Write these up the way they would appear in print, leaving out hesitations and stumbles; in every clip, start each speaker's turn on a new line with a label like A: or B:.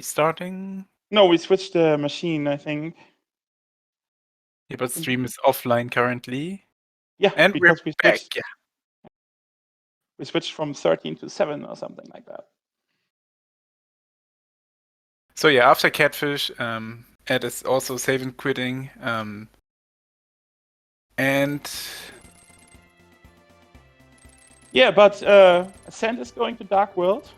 A: Starting?
B: No, we switched the machine, I think.
A: Yeah, but stream is offline currently.
B: Yeah,
A: And
B: because
A: we're back. Yeah.
B: We switched from 13 to 7 or something like that.
A: So yeah, after Catfish, Ed is also saving quitting. And
B: yeah, but Ascent is going to Dark World.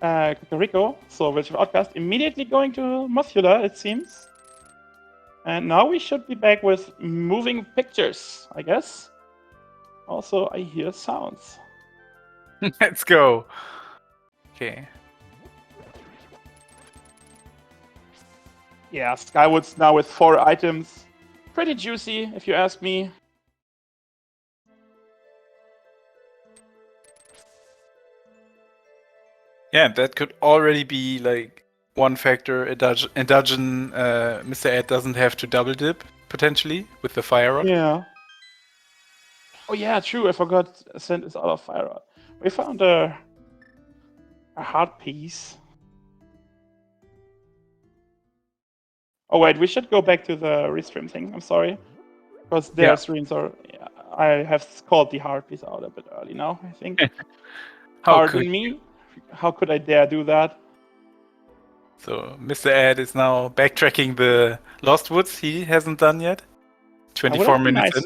B: Rico, so Virtual Outcast, immediately going to Mothula, it seems. And now we should be back with moving pictures, I guess. Also, I hear sounds.
A: let's go. Okay.
B: Yeah, Skywood's now with 4 items. Pretty juicy, if you ask me.
A: Yeah, that could already be like one factor. In Dungeon, MistaEd doesn't have to double dip, potentially, with the Fire Rod.
B: Yeah. Oh yeah, true, I forgot Ascent is out of Fire Rod. We found a heart piece. Oh wait, we should go back to the restream thing, I'm sorry. Because their streams are... Yeah, I have called the heart piece out a bit early now, I think. Pardon me? How could I dare do that?
A: So MistaEd is now backtracking the Lost Woods he hasn't done yet. 24 minutes in.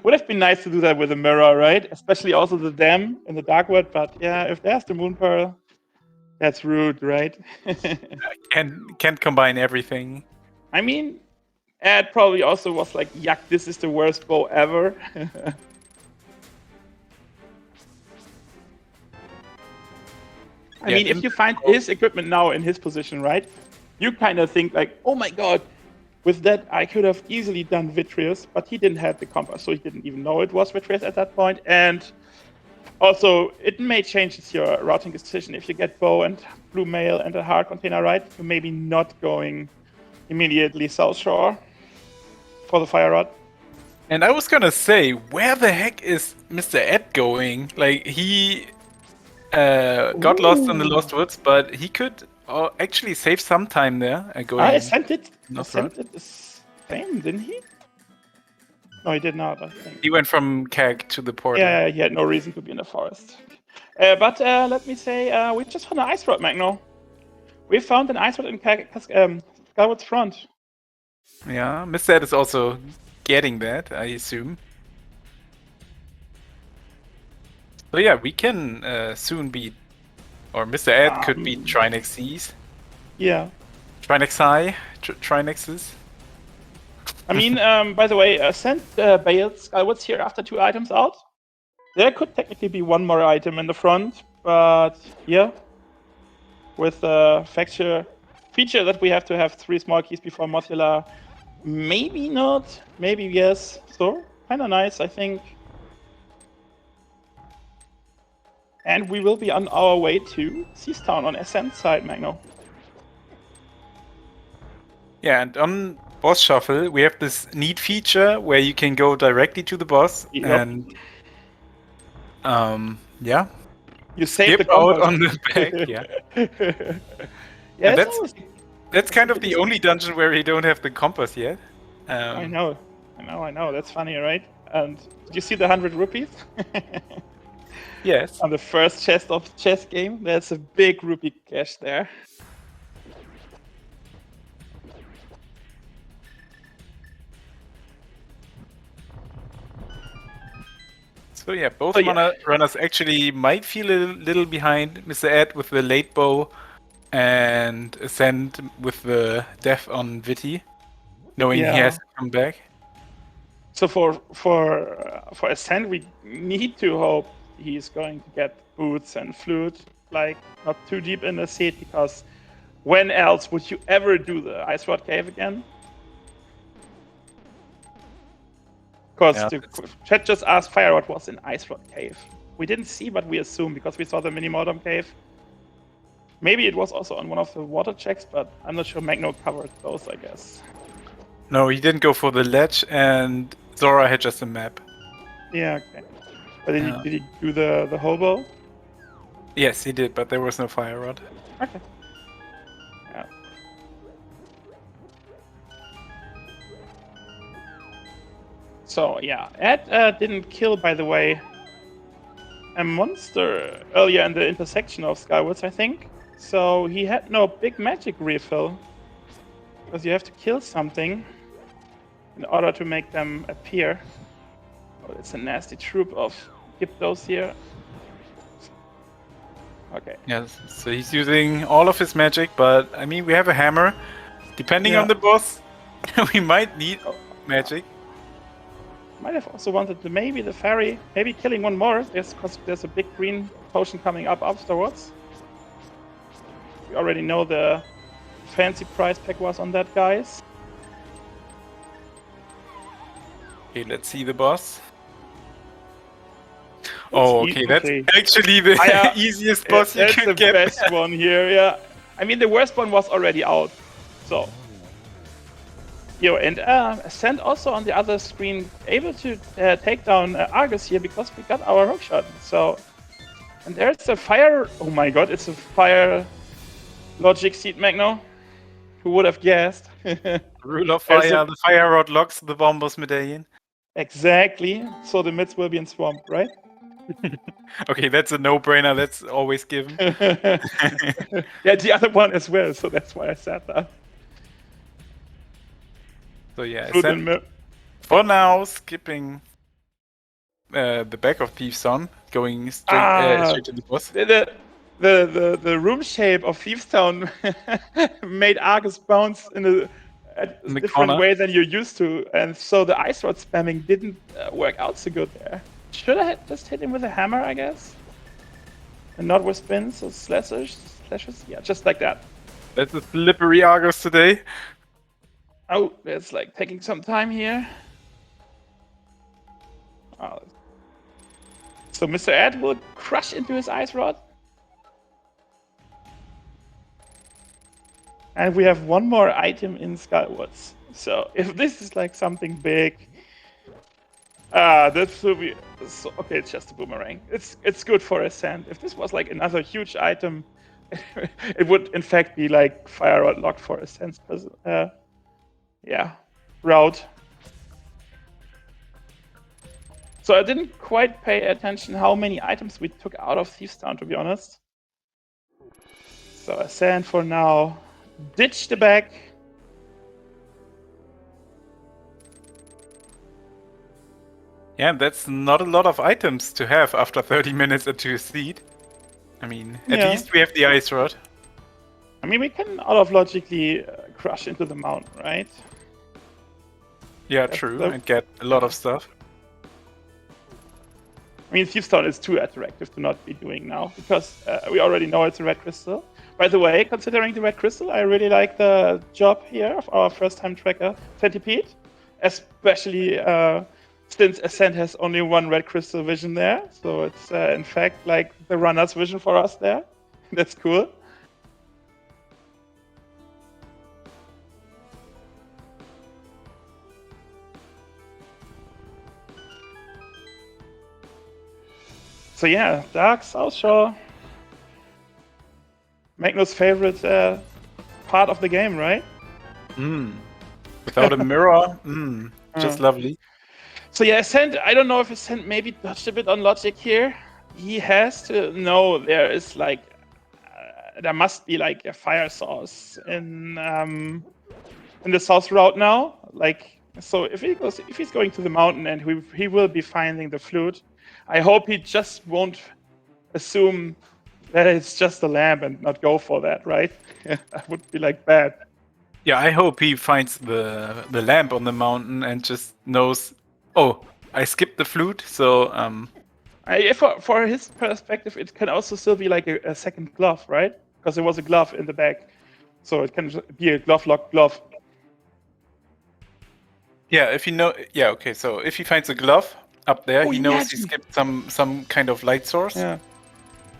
B: Would have been nice to do that with a mirror, right? Especially also the dam in the Dark World, but yeah, if there's the Moon Pearl, that's rude, right?
A: Can't combine everything.
B: I mean, Ed probably also was like, yuck, this is the worst bow ever. I mean, if you find his equipment now in his position, right? You kind of think like, oh my god, with that I could have easily done Vitreous, but he didn't have the compass, so he didn't even know it was Vitreous at that point. And also, it may change your routing decision. If you get bow and blue mail and a hard container, right? You're maybe not going immediately South Shore for the Fire Rod.
A: And I was gonna say, where the heck is MistaEd going? Like, he got lost in the Lost Woods, but he could actually save some time there.
B: I sent it the same, didn't he? No, he did not, I think.
A: He went from Keg to the portal.
B: Yeah, he had no reason to be in the forest. But let me say, we just found an ice rod, Magno. We found an ice rod in Skyward's front.
A: Yeah, MistaEd is also getting that, I assume. So yeah, we can soon beat, or MistaEd could beat Trinexes.
B: Yeah.
A: Trinexi, Trinexes.
B: I mean, by the way, Ascent bailed Skyward's here after 2 items out. There could technically be 1 more item in the front, but yeah. With the feature that we have to have 3 small keys before Mothula, maybe not, maybe yes. So, kinda nice, I think. And we will be on our way to Seastown on Ascent's side, Magno.
A: Yeah, and on Boss Shuffle, we have this neat feature where you can go directly to the boss and yeah.
B: You save the
A: out on the back, yeah. Yeah, that's kind of the only dungeon where you don't have the compass yet.
B: I know. That's funny, right? And did you see the 100 rupees?
A: Yes.
B: On the first chest of the chess game, there's a big rupee cache there.
A: So yeah, both runners actually might feel a little behind MistaEd with the late bow and Ascent with the death on Viti, knowing he has to come back.
B: So for Ascent, we need to hope he's going to get boots and flute, like not too deep in the seat, because when else would you ever do the Ice Rod Cave again? Because the chat just asked Fire Rod was in Ice Rod Cave. We didn't see, but we assume because we saw the mini Modem Cave. Maybe it was also on one of the water checks, but I'm not sure Magno covered those, I guess.
A: No, he didn't go for the ledge, and Zora had just a map.
B: Yeah, okay. But did he do the hobo?
A: Yes, he did, but there was no Fire Rod.
B: Okay. Yeah. So yeah, Ed didn't kill, by the way, a monster earlier in the intersection of Skywoods, I think. So he had no big magic refill. Because you have to kill something in order to make them appear. Oh, it's a nasty troop of Gyptos here. Okay.
A: Yes, so he's using all of his magic, but I mean, we have a hammer. Depending on the boss, we might need magic.
B: Might have also wanted to maybe the fairy, maybe killing one more. Because there's a big green potion coming up afterwards. We already know the fancy price pack was on that, guys.
A: Okay, let's see the boss. Oh, okay, that's actually the easiest boss you could get.
B: That's the best one here, yeah. I mean, the worst one was already out, so. Yo, and Ascent also on the other screen able to take down Argus here because we got our rogue shot. So, and there's a fire. Oh my god, it's a fire logic seed, Magno. Who would have guessed?
A: Rule of fire, the fire rod locks the bombos medallion.
B: Exactly. So the mids will be in swamp, right?
A: Okay, that's a no-brainer. That's always given.
B: Yeah, the other one as well. So that's why I said that.
A: So yeah, for now, skipping the back of Thief's Town, going straight to the boss.
B: The room shape of Thief's Town made Argus bounce in a different corner way than you're used to, and so the ice rod spamming didn't work out so good there. Should I just hit him with a hammer, I guess? And not with spins or slashes? Yeah, just like that.
A: That's a slippery Argus today.
B: Oh, it's like taking some time here. Oh. So MistaEd will crush into his ice rod. And we have one more item in Skywoods. So if this is like something big, that will be so, okay. It's just a boomerang. It's good for Ascent. If this was like another huge item, it would in fact be like fire rod locked for Ascent. Yeah, route. So I didn't quite pay attention how many items we took out of Thief's Town, to be honest. So Ascent for now. Ditch the back.
A: Yeah, that's not a lot of items to have after 30 minutes into a seed. I mean, at least we have the ice rod.
B: I mean, we can out of logically crush into the mountain, right?
A: Yeah, true, and get a lot of stuff.
B: I mean, Thief's Town is too attractive to not be doing now, because we already know it's a red crystal. By the way, considering the red crystal, I really like the job here of our first-time tracker, Centipede. Especially since Ascent has only one red crystal vision there. So it's, in fact, like the runner's vision for us there. That's cool. So yeah, Dark South Shore. Magno's favorite part of the game, right?
A: Without a mirror, just lovely.
B: So yeah, Ascent, I don't know if Ascent maybe touched a bit on logic here. He has to know there is like, there must be like a fire source in the south route now. Like, so if he's going to the mountain and he will be finding the flute, I hope he just won't assume that it's just a lamp and not go for that, right? That would be like bad.
A: Yeah, I hope he finds the lamp on the mountain and just knows, oh, I skipped the flute, so
B: for his perspective, it can also still be like a second glove, right? Because there was a glove in the back, so it can be a lock glove.
A: Yeah, if you know, yeah, okay. So if he finds a glove up there, he knows he skipped some kind of light source.
B: Yeah.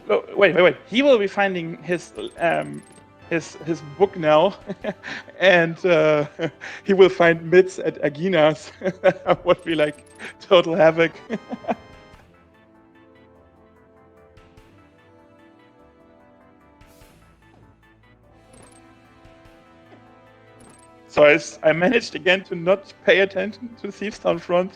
B: Oh, wait. He will be finding his book now, and he will find mids at Agina's. That would be like total havoc. So I managed again to not pay attention to Thieves Town front,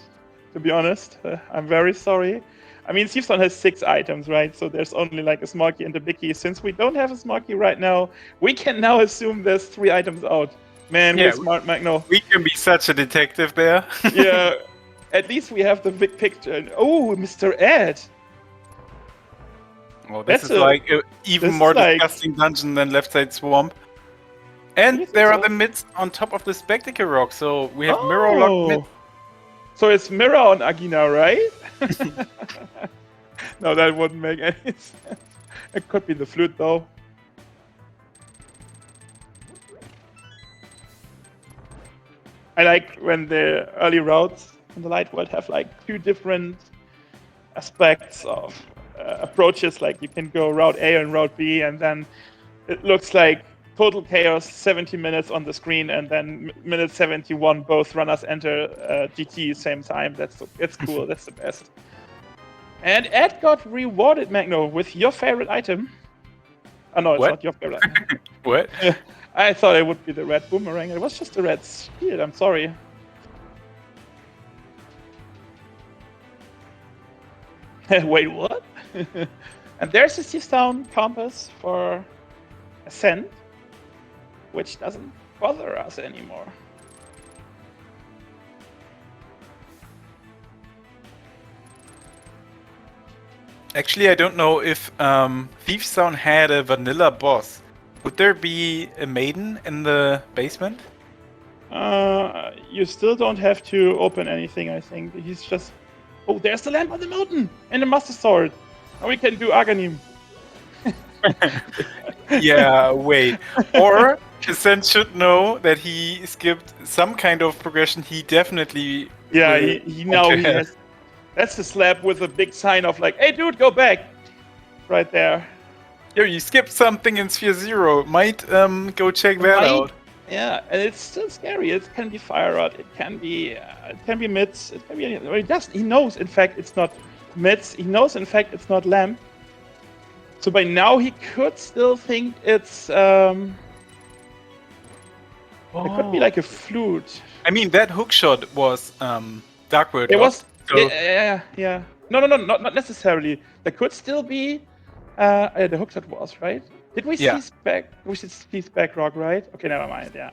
B: to be honest. I'm very sorry. I mean, Thieves Town has 6 items, right? So there's only like a small key and a big key. Since we don't have a small key right now, we can now assume there's 3 items out. Man,
A: Yeah,
B: we're smart, Magno.
A: We can be such a detective there.
B: Yeah, at least we have the big picture. Oh, MistaEd.
A: Well, this is like an even more disgusting dungeon than Left Side Swamp. And there are the mids on top of the Spectacle Rock, so we have mirror locked mids.
B: So it's mirror on Agina, right? No, that wouldn't make any sense. It could be the flute, though. I like when the early routes in the Light World have like 2 different aspects of approaches. Like you can go Route A and Route B, and then it looks like total chaos, 70 minutes on the screen, and then minute 71, both runners enter GT same time. It's cool. That's the best. And Ed got rewarded, Magno, with your favorite item. Oh no, it's not your favorite item.
A: What?
B: I thought it would be the red boomerang. It was just a red shield. I'm sorry. Wait, what? And there's a Thieves Town compass for Ascent, which doesn't bother us anymore.
A: Actually, I don't know if Thieves Town had a vanilla boss. Would there be a maiden in the basement?
B: You still don't have to open anything, I think. He's just... Oh, there's the lamp on the mountain! And the Master Sword! Now we can do Aghanim.
A: Yeah, wait. Or Ascent should know that he skipped some kind of progression. He definitely...
B: Yeah, he has... That's a slap with a big sign of like, hey dude, go back! Right there.
A: Yo, you skipped something in Sphere Zero. Might go check that out.
B: Yeah, and it's still scary. It can be Fire Rod. It can be mids. It can be anything. He knows, in fact, it's not mids. He knows, in fact, it's not lamp. So by now he could still think it's it could be like a flute.
A: I mean, that hook shot was Dark World.
B: It was. So... Yeah. No, not necessarily. There could still be. The hook shot was, right? Did we see Spec? We should see Spec Rock, right? Okay, never mind. Yeah.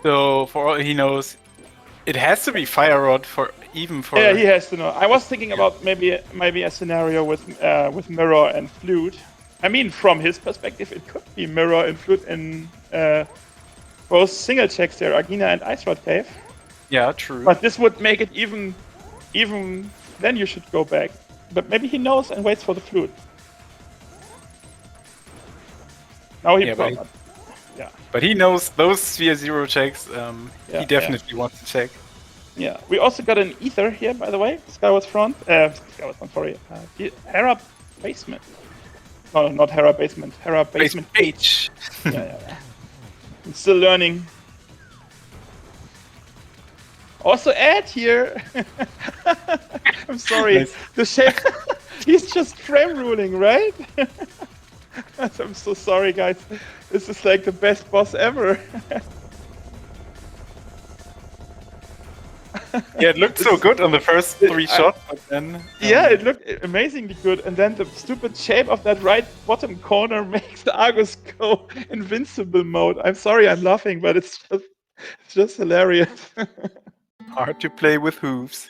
A: So for all he knows, it has to be Fire Rod for.
B: Yeah, he has to know. I was thinking about maybe a scenario with Mirror and Flute. I mean, from his perspective, it could be Mirror and Flute in both single checks there, Agina and Ice Rod Cave.
A: Yeah, true.
B: But this would make it even. Then you should go back. But maybe he knows and waits for the Flute. Now he
A: But he knows those Sphere Zero checks. He definitely wants to check.
B: Yeah. We also got an Ether here, by the way. Skyward Front. Sorry. Hera Basement. No, not Hera Basement. Hera Basement H. Yeah. I'm still learning. Also Ed here. I'm sorry. Nice. The shape. He's just frame ruling, right? I'm so sorry, guys. This is like the best boss ever.
A: Yeah, it looked so good on the first 3 shots, but then...
B: Yeah, it looked amazingly good, and then the stupid shape of that right bottom corner makes the Argus go invincible mode. I'm sorry I'm laughing, but it's just hilarious.
A: Hard to play with hooves.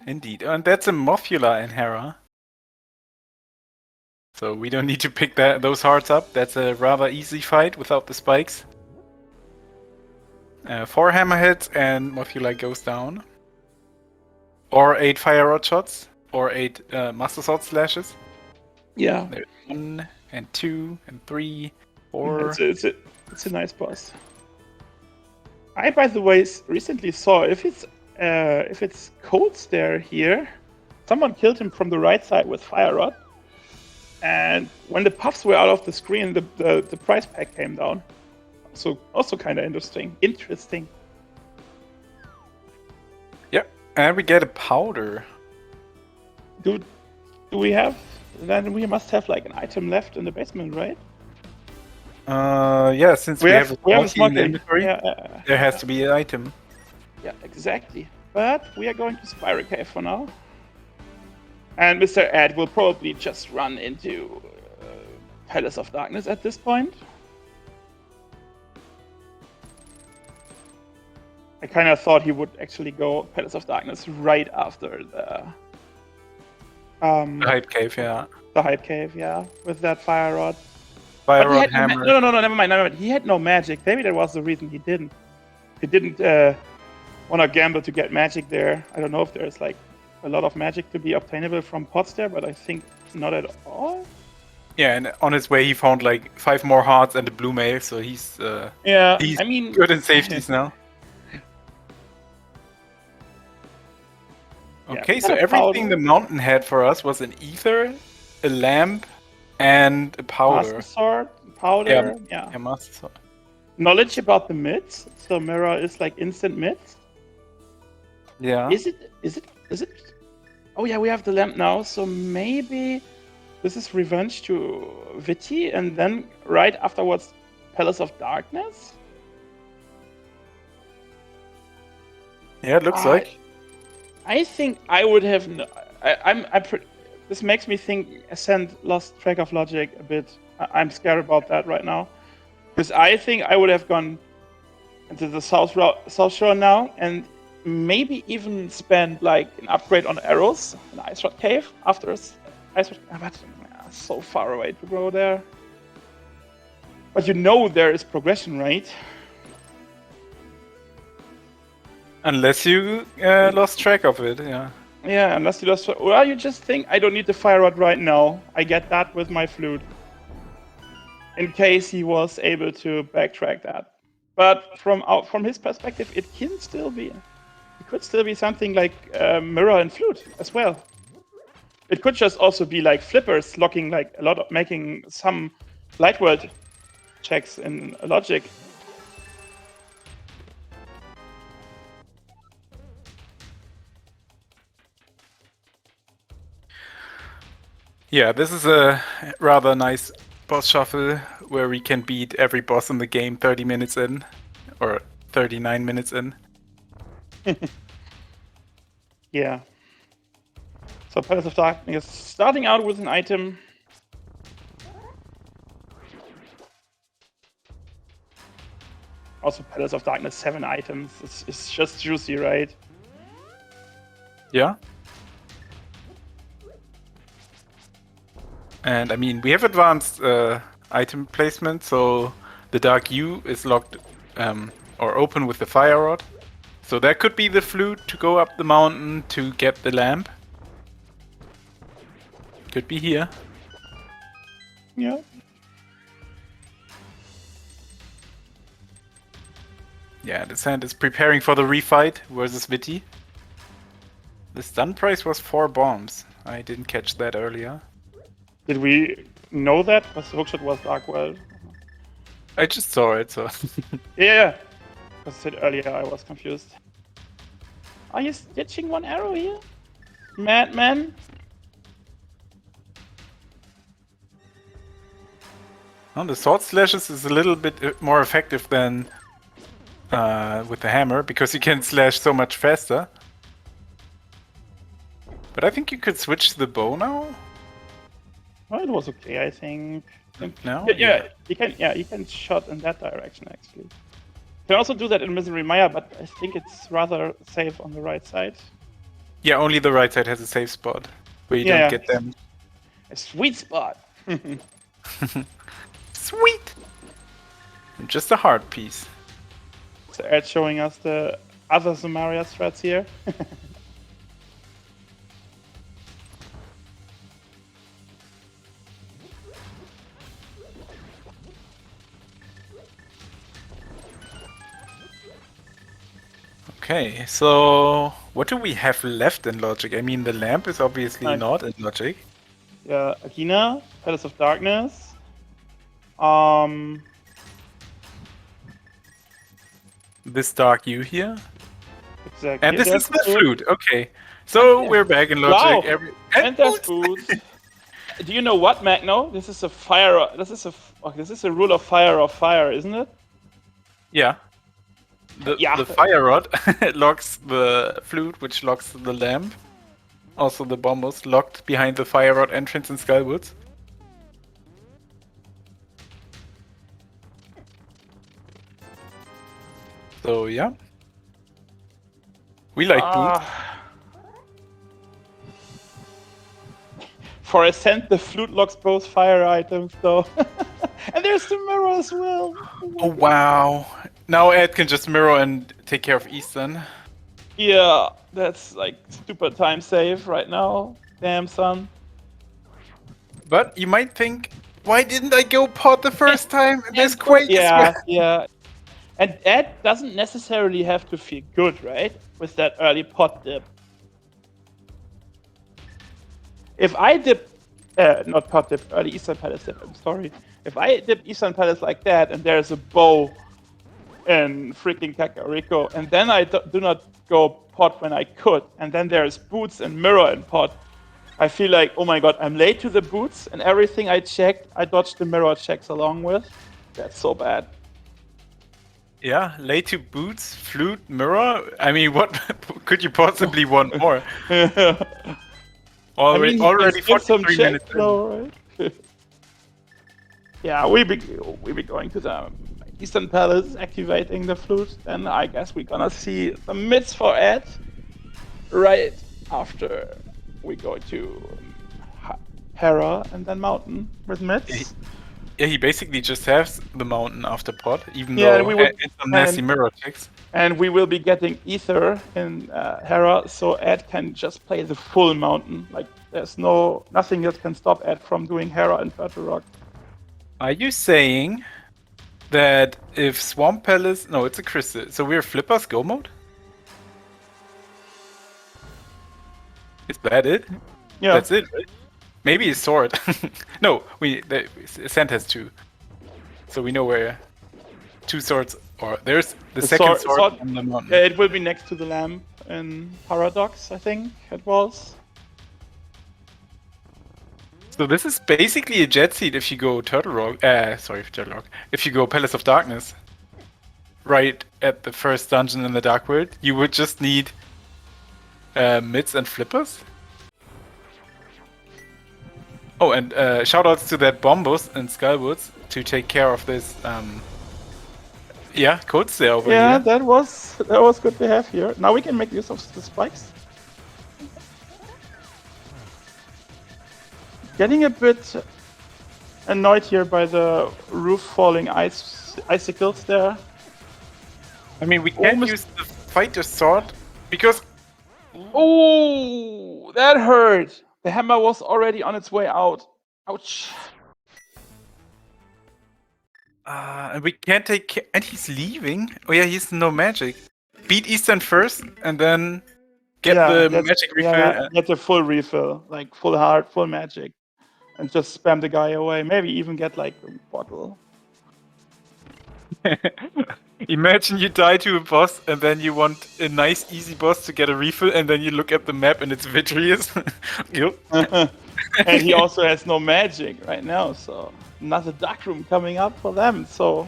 A: Indeed, and that's a Mothula in Hera. So we don't need to pick those hearts up. That's a rather easy fight without the spikes. 4 hammerheads and Mothula goes down. Or 8 fire rod shots. Or 8 master sword slashes.
B: Yeah.
A: There's 1 and 2 and 3, 4.
B: It's a nice boss. I, by the way, recently saw if it's Cold Stare here, someone killed him from the right side with fire rod. And when the puffs were out of the screen, the price pack came down. So also kind of interesting.
A: Yep, and we get a powder.
B: Do we have? Then we must have like an item left in the basement, right?
A: Yeah, since we have a smoky in the
B: smoky.
A: inventory, there has to be an item.
B: Yeah, exactly. But we are going to Spiral Cave for now. And Mr. Ed will probably just run into Palace of Darkness at this point. I kind of thought he would actually go Palace of Darkness right after the
A: Hype Cave, yeah.
B: The Hype Cave, yeah, with that Fire Rod.
A: Fire Rod Hammer.
B: No, never mind. He had no magic. Maybe that was the reason he didn't. He didn't want to gamble to get magic there. I don't know if there's like a lot of magic to be obtainable from pots there, but I think not at all.
A: Yeah, and on his way he found like 5 more hearts and a blue mail, so he's he's good in safeties now. Okay,
B: Yeah,
A: so everything the mountain had for us was an ether, a lamp, and a powder.
B: Master sword, powder, yeah.
A: Master sword.
B: Knowledge about the myths. So mirror is like instant myths.
A: Yeah.
B: Is it? Oh yeah, we have the lamp now. So maybe this is revenge to Viti, and then right afterwards, Palace of Darkness.
A: Yeah, it looks like.
B: I think I would have. This makes me think Ascent lost track of logic a bit. I'm scared about that right now, because I think I would have gone into the south shore now, and maybe even spend like an upgrade on arrows in Ice Rod Cave after Ice Rod. But so far away to go there. But you know there is progression, right?
A: Unless you lost track of it, yeah.
B: Yeah, unless you lost. Well, you just think I don't need the Fire Rod right now. I get that with my flute. In case he was able to backtrack that, but from his perspective, it can still be. It could still be something like mirror and flute as well. It could just also be like flippers locking like a lot of making some light world checks in logic.
A: Yeah, this is a rather nice boss shuffle where we can beat every boss in the game 30 minutes in, or 39 minutes in.
B: Yeah. So Palace of Darkness starting out with an item. Also Palace of Darkness, 7 items. It's just juicy, right?
A: Yeah. And I mean, we have advanced item placement, so the Dark U is locked or open with the Fire Rod. So that could be the flute to go up the mountain to get the lamp. Could be here.
B: Yeah.
A: Yeah, the Sand is preparing for the refight versus Viti. The stun price was 4 bombs. I didn't catch that earlier.
B: Did we know that? Because the hookshot was Dark World.
A: I just saw it, so...
B: Yeah. As I said earlier, I was confused. Are you stitching one arrow here? Madman?
A: Well, the sword slashes is a little bit more effective than with the hammer, because you can slash so much faster. But I think you could switch to the bow now?
B: Well, it was okay, I think.
A: No?
B: Yeah, you can shot in that direction, actually. You can also do that in Misery Maya, but I think it's rather safe on the right side.
A: Yeah, only the right side has a safe spot, where you don't get them.
B: A sweet spot!
A: Sweet! And just a hard piece.
B: So Ed showing us the other Samaria strats here.
A: Okay, so what do we have left in logic? I mean, the lamp is obviously not in logic.
B: Yeah, Agina, Palace of Darkness.
A: This Dark U here.
B: Exactly.
A: And this is the flute. Okay, so we're back in logic.
B: Wow. And there's food. Do you know what, Magno? This is a fire. This is Oh, this is a rule of fire, isn't it?
A: Yeah. The fire rod locks the flute, which locks the lamp. Also, the bomb was locked behind the fire rod entrance in Skullwoods. So yeah, we like boots.
B: For Ascent, the flute locks both fire items, though. And there's the mirror as well.
A: Oh wow! Now Ed can just mirror and take care of Eastern.
B: Yeah, that's like super time save right now. Damn, son.
A: But you might think, why didn't I go pot the first time? There's Quake as well.
B: Yeah. And Ed doesn't necessarily have to feel good, right? With that early pot dip. If I dip, not pot dip, early Eastern Palace dip, I'm sorry. If I dip Eastern Palace like that and there's a bow in freaking Kakariko, and then I do not go pot when I could, and then there's boots and mirror in pot, I feel like, oh my god, I'm late to the boots, and everything I checked, I dodged the mirror checks along with. That's so bad.
A: Yeah, late to boots, flute, mirror. I mean, what could you possibly want more? Already 43 minutes in.
B: Flow, right? Yeah, we be going to the Eastern Palace, activating the flute. Then I guess we're gonna see the mids for Ed right after we go to Hera and then Mountain with mids.
A: Yeah, he basically just has the mountain after pot, even though it's some nasty mirror checks.
B: And we will be getting Ether in Hera, so Ed can just play the full mountain. Like, there's nothing that can stop Ed from doing Hera and Turtle Rock.
A: Are you saying that if Swamp Palace... No, it's a crystal. So we're Flippers Go mode? Is that it?
B: Yeah.
A: That's it, right? Maybe a sword. No, Ascent has 2. So we know where 2 swords are. There's the second sword on the mountain.
B: Yeah, it will be next to the lamp in Paradox, I think it was.
A: So this is basically a jet seat if you go Turtle Rock. Turtle Rock. If you go Palace of Darkness, right at the first dungeon in the Dark World, you would just need mids and flippers. Oh, and shoutouts to that Bombos and Skullwoods to take care of this. Codes there over here.
B: Yeah, that was good to have here. Now we can make use of the spikes. Getting a bit annoyed here by the roof falling icicles there.
A: I mean, we can't use the fighter sword because...
B: Oh, that hurt! The hammer was already on its way out. Ouch.
A: And we can't take... And he's leaving? Oh yeah, he's no magic. Beat Eastern first, and then get the magic refill.
B: Yeah, get the full refill. Like, full heart, full magic. And just spam the guy away. Maybe even get, like, a bottle.
A: Imagine you die to a boss, and then you want a nice, easy boss to get a refill, and then you look at the map and it's Vitreous.
B: And he also has no magic right now, so another dark room coming up for them, so...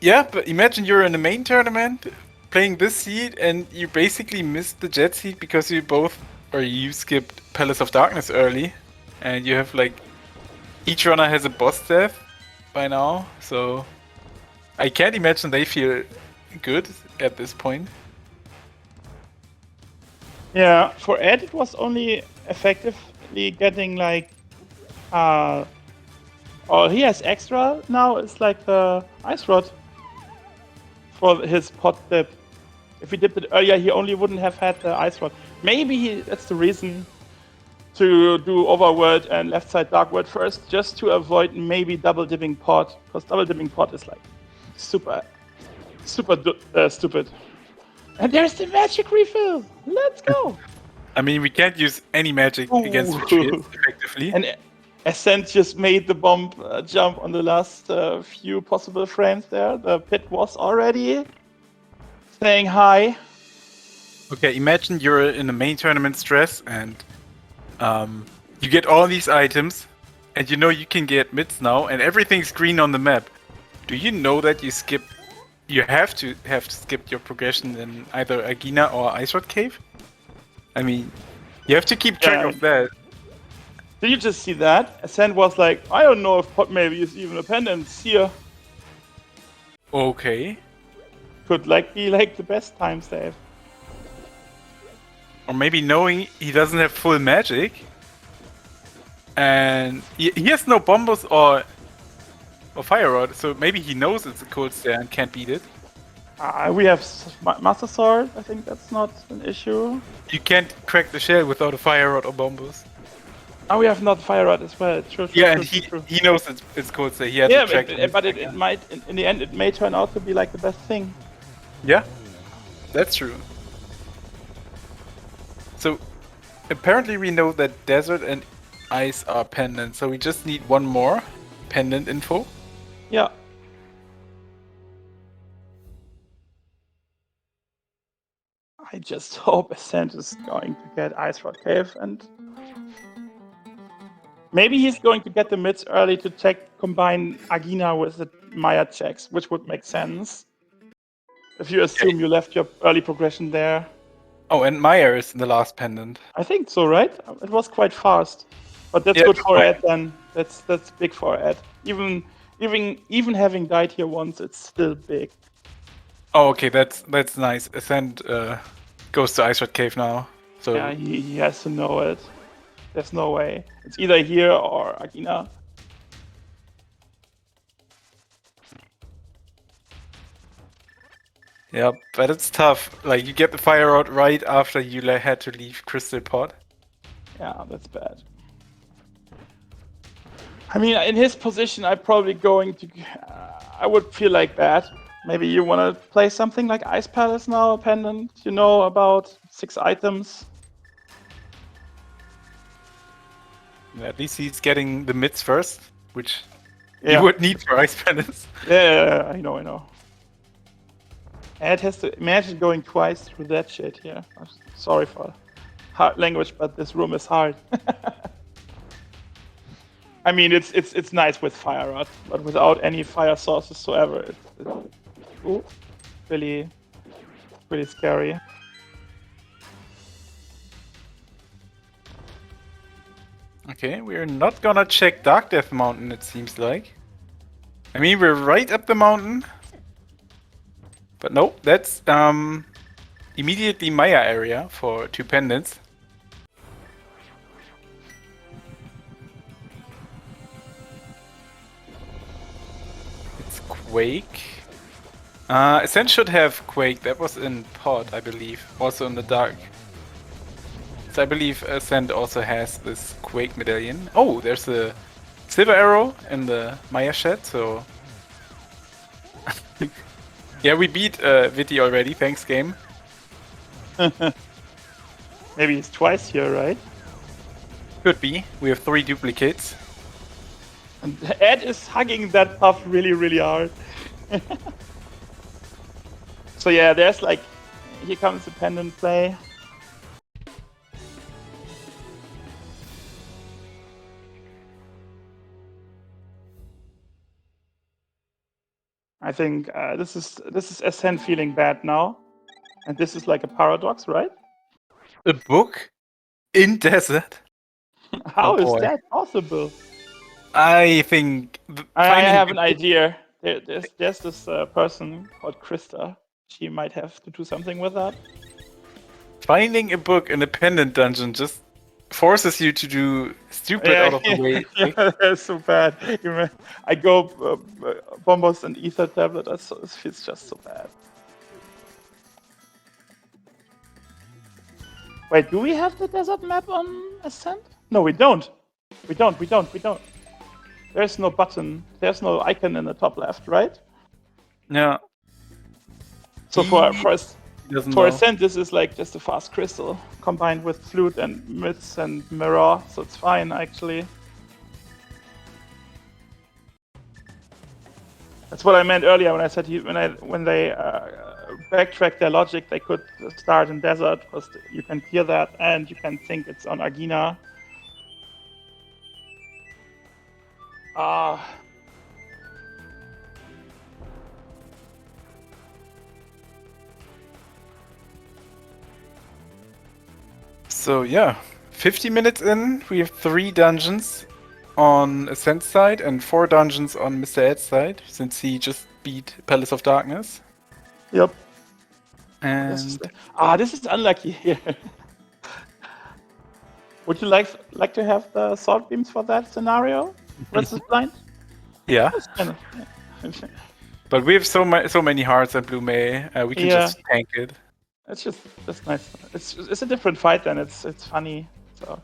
A: Yeah, but imagine you're in the main tournament, playing this seed, and you basically missed the jet seed because you skipped Palace of Darkness early, and you have like... Each runner has a boss death by now, so I can't imagine they feel good at this point.
B: Yeah, for Ed it was only effectively getting like... he has extra now, it's like the Ice Rod for his pot dip. If he dipped it earlier, he only wouldn't have had the Ice Rod. Maybe that's the reason to do Overworld and Left Side Dark World first, just to avoid maybe double dipping pot, because double dipping pot is like super stupid. And there's the magic refill. Let's go.
A: I mean, we can't use any magic against Vitreous effectively.
B: And Ascent just made the bomb jump on the last few possible frames there. The pit was already saying hi. Okay,
A: imagine you're in the main tournament stress and You get all these items, and you know you can get mids now, and everything's green on the map. Do you know that you have to skip your progression in either Agina or Ice Rod Cave? I mean, you have to keep track of that.
B: Did you just see that? Ascent was like, I don't know if pot maybe is even a pendant here.
A: Okay.
B: Could like be like the best time save.
A: Or maybe knowing he doesn't have full magic. And he has no bombos or fire rod, so maybe he knows it's a cold stare and can't beat it.
B: We have Master Sword, I think that's not an issue.
A: You can't crack the shell without a fire rod or bombos.
B: Oh, we have not fire rod as well. True,
A: yeah,
B: true,
A: and
B: true.
A: he knows it's cold stare. He has
B: but it might, in the end, it may turn out to be like the best thing.
A: Yeah, that's true. So, apparently we know that desert and ice are pendant, so we just need one more pendant info.
B: Yeah. I just hope Ascent is going to get Ice Rock Cave, and maybe he's going to get the mids early to combine Agina with the Maya checks, which would make sense. If you assume you left your early progression there.
A: Oh, and Maya is in the last pendant.
B: I think so, right? It was quite fast. But that's good for Ed then. That's big for Ed. Even having died here once, it's still big.
A: Oh, okay, that's nice. Ascent goes to Ice Rod Cave now. So
B: yeah, he has to know it. There's no way. It's either here or Agina.
A: Yeah, but it's tough. Like, you get the fire rod right after you had to leave Crystal Pot.
B: Yeah, that's bad. I mean, in his position, I'm probably going to... I would feel like bad. Maybe you want to play something like Ice Palace now, Pendant? You know, about 6 items.
A: Yeah, at least he's getting the mids first, which you would need for Ice Palace.
B: Yeah, I know. Ed has to imagine going twice through that shit here. I'm sorry for hard language, but this room is hard. I mean, it's nice with fire rod, but without any fire sources whatsoever, it's really scary.
A: Okay, we're not gonna check Dark Death Mountain, it seems like. I mean, we're right up the mountain. But no, that's immediately Maya area for 2 pendants. It's Quake. Ascent should have Quake. That was in Pod, I believe. Also in the dark. So I believe Ascent also has this Quake medallion. Oh, there's a silver arrow in the Maya shed, so... Yeah, we beat Viti already, thanks game.
B: Maybe it's twice here, right?
A: Could be. We have 3 duplicates.
B: And Ed is hugging that puff really hard. So yeah, there's like... Here comes the pendant play. I think this is Ascent feeling bad now, and this is like a paradox, right?
A: A book in desert?
B: How is that possible?
A: I think
B: I have an idea. There's this person called Krista. She might have to do something with that.
A: Finding a book in a pendant dungeon just forces you to do stupid out of the way.
B: Yeah, that's so bad. I go bombos and ether tablet. It feels just so bad. Wait, do we have the desert map on Ascent? No, we don't. We don't. There's no button. There's no icon in the top left, right?
A: Yeah.
B: So for Ascent, this is like just a fast crystal combined with flute and mids and mirror, so it's fine actually. That's what I meant earlier when I said when they backtrack their logic, they could start in desert because you can hear that and you can think it's on Agina.
A: So yeah, 50 minutes in, we have 3 dungeons on Ascent's side and 4 dungeons on MistaEd's side, since he just beat Palace of Darkness.
B: Yep.
A: And
B: this is unlucky here. Would you like to have the sword beams for that scenario versus blind?
A: yeah.
B: Yeah.
A: But we have so many hearts at Blue May, we can just tank it.
B: That's nice. It's a different fight then. It's funny. So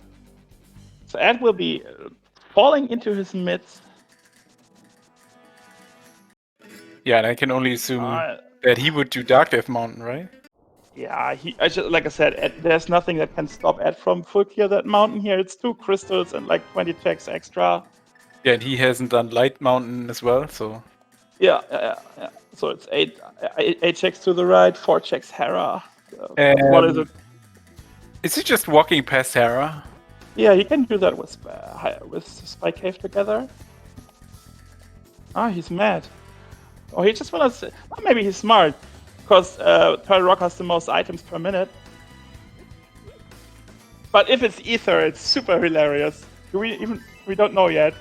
B: Ed will be falling into his midst.
A: Yeah, and I can only assume that he would do Dark Death Mountain, right?
B: Yeah, like I said, there's nothing that can stop Ed from full clear that mountain here. It's 2 crystals and like 20 checks extra.
A: Yeah, and he hasn't done Light Mountain as well, so.
B: Yeah. So it's 8 checks to the right, 4 checks Hera. What is it?
A: Is he just walking past Hera?
B: Yeah, he can do that with Spy Cave together. He's mad. Oh, he just wants to. Well, maybe he's smart, because Turtle Rock has the most items per minute. But if it's Ether, it's super hilarious. We don't know yet.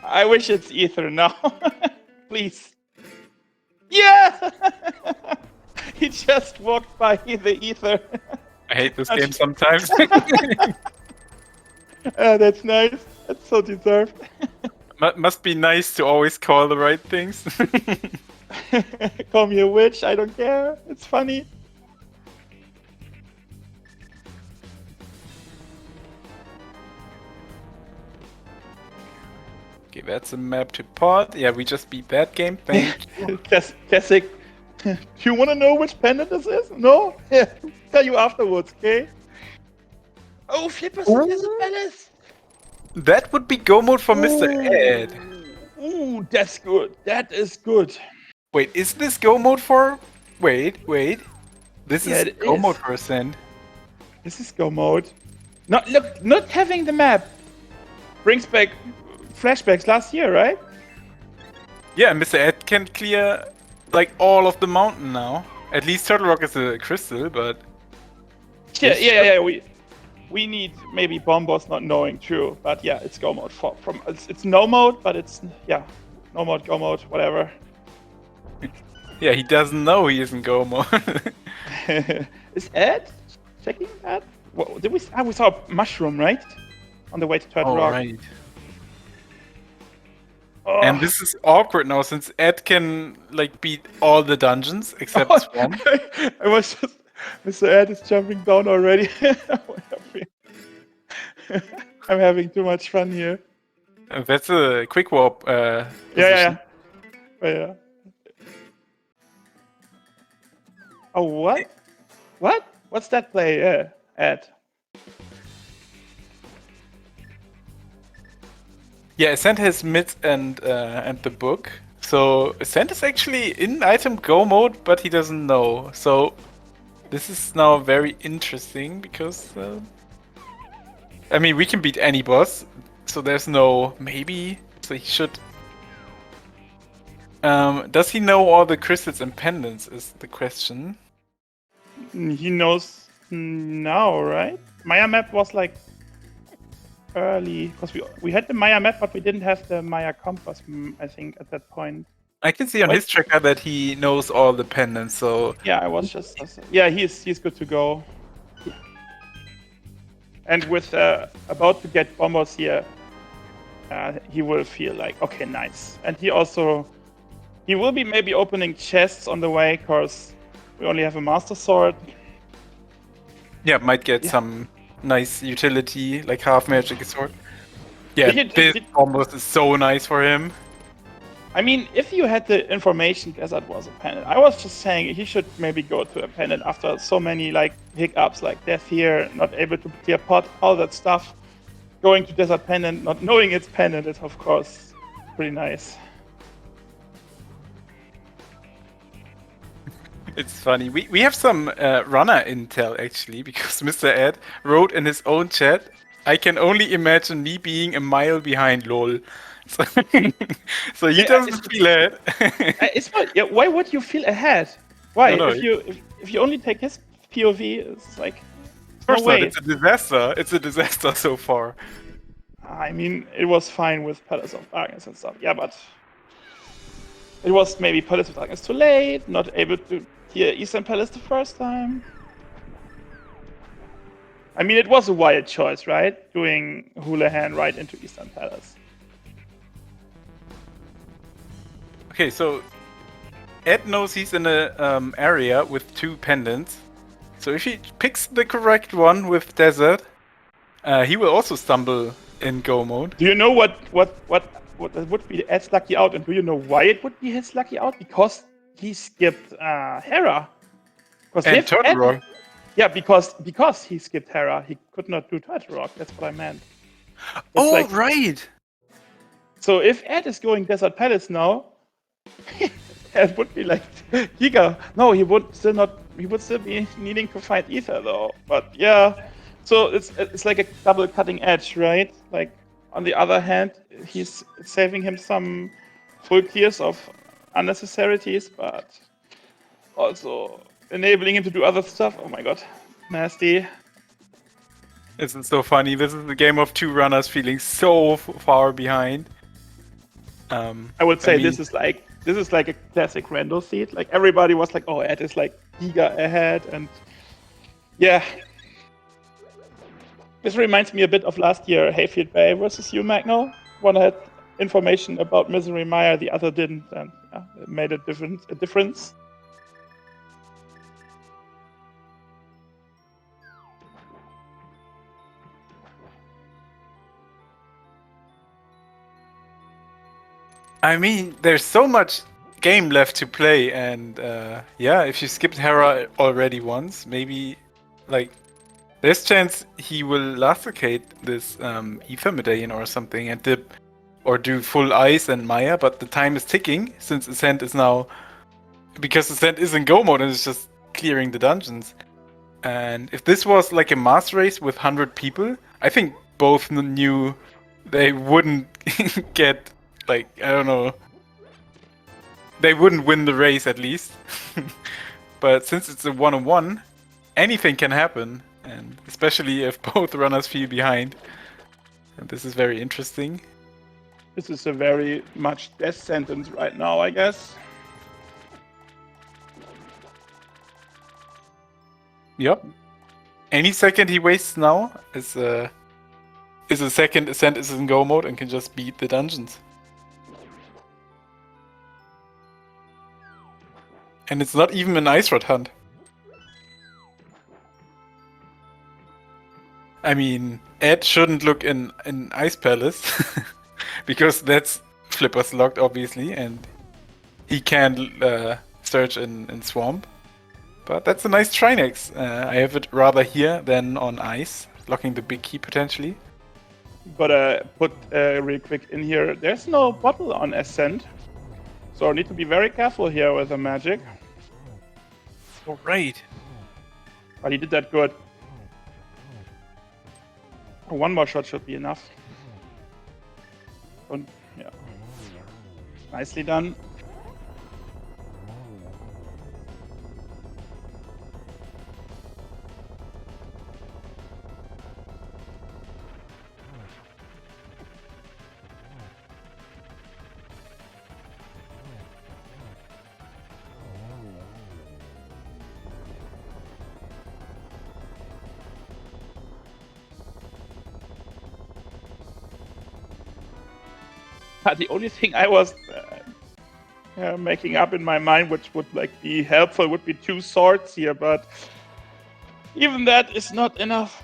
B: I wish it's Ether now. Please. Yeah! He just walked by the Ether.
A: I hate this game sometimes.
B: That's nice. That's so deserved.
A: Must be nice to always call the right things.
B: Call me a witch, I don't care. It's funny.
A: Okay, that's a map to pod. Yeah, we just beat that game. Thank you.
B: Classic. Do you want to know which pendant this is? No? Yeah, tell you afterwards, okay? Oh, Flippers is a palace!
A: That would be go mode for MistaEd.
B: Ooh, that's good. That is good.
A: Wait, is this go mode for... Wait. This is go mode for Ascent.
B: This is go mode. Not having the map brings back flashbacks last year, right?
A: Yeah, MistaEd can clear like all of the mountain now. At least Turtle Rock is a crystal, but...
B: Yeah. We need maybe Bombos not knowing, true. But yeah, it's go mode. It's no mode, but it's... Yeah, no mode, go mode, whatever.
A: Yeah, he doesn't know he isn't go mode.
B: Is Ed checking that? What, we saw a mushroom, right? On the way to Turtle Rock.
A: Right. Oh. And this is awkward now, since Ed can like beat all the dungeons except one.
B: I was just... Mr. Ed is jumping down already. I'm having too much fun here.
A: That's a quick warp.
B: Yeah. Oh, what? What? What's that play? Ed.
A: Yeah, Ascent has Myth and the book. So Ascent is actually in item go mode, but he doesn't know. So this is now very interesting because I mean, we can beat any boss, so there's no maybe. So he should. Does he know all the crystals and pendants? Is the question.
B: He knows now, right? Maya map was like early because we had the Maya map, but we didn't have the Maya compass. I think at that point.
A: I can see on his tracker that he knows all the pendants. So
B: yeah, I was just he's good to go. And with about to get Bombos here, he will feel like, okay, nice. And he will be maybe opening chests on the way, because we only have a Master Sword.
A: Yeah, might get some nice utility, like half magic sword. Yeah, this Bombos is so nice for him.
B: I mean, if you had the information Desert was a pendant, I was just saying he should maybe go to a pendant after so many like hiccups, like death here, not able to clear pot, all that stuff. Going to Desert Pendant, not knowing it's pendant is of course pretty nice.
A: It's funny. We have some runner intel actually, because MistaEd wrote in his own chat I can only imagine me being a mile behind, lol. So, so he doesn't feel it.
B: It's not. Yeah, why would you feel ahead? Why?
A: No.
B: If you only take his POV, it's like
A: Of
B: no
A: course not.
B: way.
A: It's a disaster. It's a disaster so far.
B: I mean, it was fine with Palace of Darkness and stuff. Yeah, but it was maybe Palace of Darkness too late. Not able to hear Eastern Palace the first time. I mean, it was a wild choice, right? Doing Houlihan right into Eastern Palace.
A: Okay, so Ed knows he's in a area with 2 pendants. So if he picks the correct one with Desert, he will also stumble in go mode.
B: Do you know what would be Ed's lucky out, and do you know why it would be his lucky out? Because he skipped Hera.
A: And Turtle Rock.
B: Yeah, because he skipped Hera, he could not do Turtle Rock. That's what I meant.
A: Oh, like, right.
B: So if Ed is going Desert Palace now, Ed would be like Giga. No, he would still not. He would still be needing to fight Ether though. But yeah, so it's like a double cutting edge, right? Like on the other hand, he's saving him some full clears of unnecessarities, but also enabling him to do other stuff. Oh my god, nasty.
A: This is so funny. This is a game of 2 runners feeling so far behind.
B: I would say this is like a classic Randall seed. Like everybody was like, "Oh, Ed is like giga ahead," and yeah, this reminds me a bit of last year Hayfield Bay versus you, Magno. One had information about Misery Mire, the other didn't, and yeah, it made a difference.
A: I mean, there's so much game left to play, and yeah, if you skipped Hera already once, maybe like there's chance he will lacerate this Ether Medallion or something and dip or do full ice and Maya, but the time is ticking since Ascent is now, because Ascent is in go mode and it's just clearing the dungeons. And if this was like a mass race with 100 people, I think both knew they wouldn't get, like, I don't know, they wouldn't win the race at least. But since it's a 1-on-1, anything can happen, and especially if both runners feel behind. And this is very interesting.
B: This is a very much death sentence right now, I guess.
A: Yep. Any second he wastes now is a second Ascent is in go mode and can just beat the dungeons. And it's not even an Ice Rod hunt. I mean, Ed shouldn't look in Ice Palace because that's Flipper's locked, obviously, and he can't search in Swamp. But that's a nice Trinex. I have it rather here than on Ice, locking the big key potentially.
B: Gotta put real quick in here. There's no bottle on Ascent, so I need to be very careful here with the magic.
A: Oh, right.
B: But he did that good. One more shot should be enough. And yeah, nicely done. The only thing I was making up in my mind, which would like be helpful, would be 2 swords here, but even that is not enough.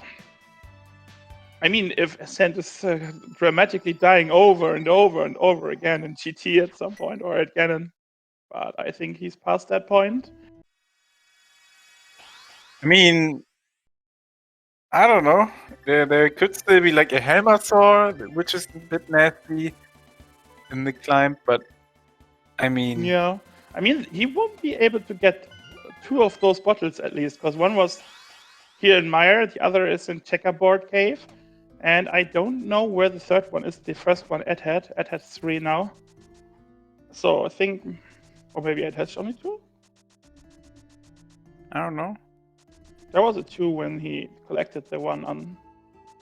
B: I mean, if Ascent is dramatically dying over and over and over again in GT at some point or at Ganon, but I think he's past that point.
A: I mean, I don't know. There could still be like a Helmasaur, which is a bit nasty in the climb, but I mean...
B: Yeah. I mean, he won't be able to get 2 of those bottles at least, because one was here in Mire, the other is in Checkerboard Cave. And I don't know where the third one is. The first one Ed had. Ed had 3 now. So I think, or maybe Ed has only 2?
A: I don't know.
B: There was a 2 when he collected the one on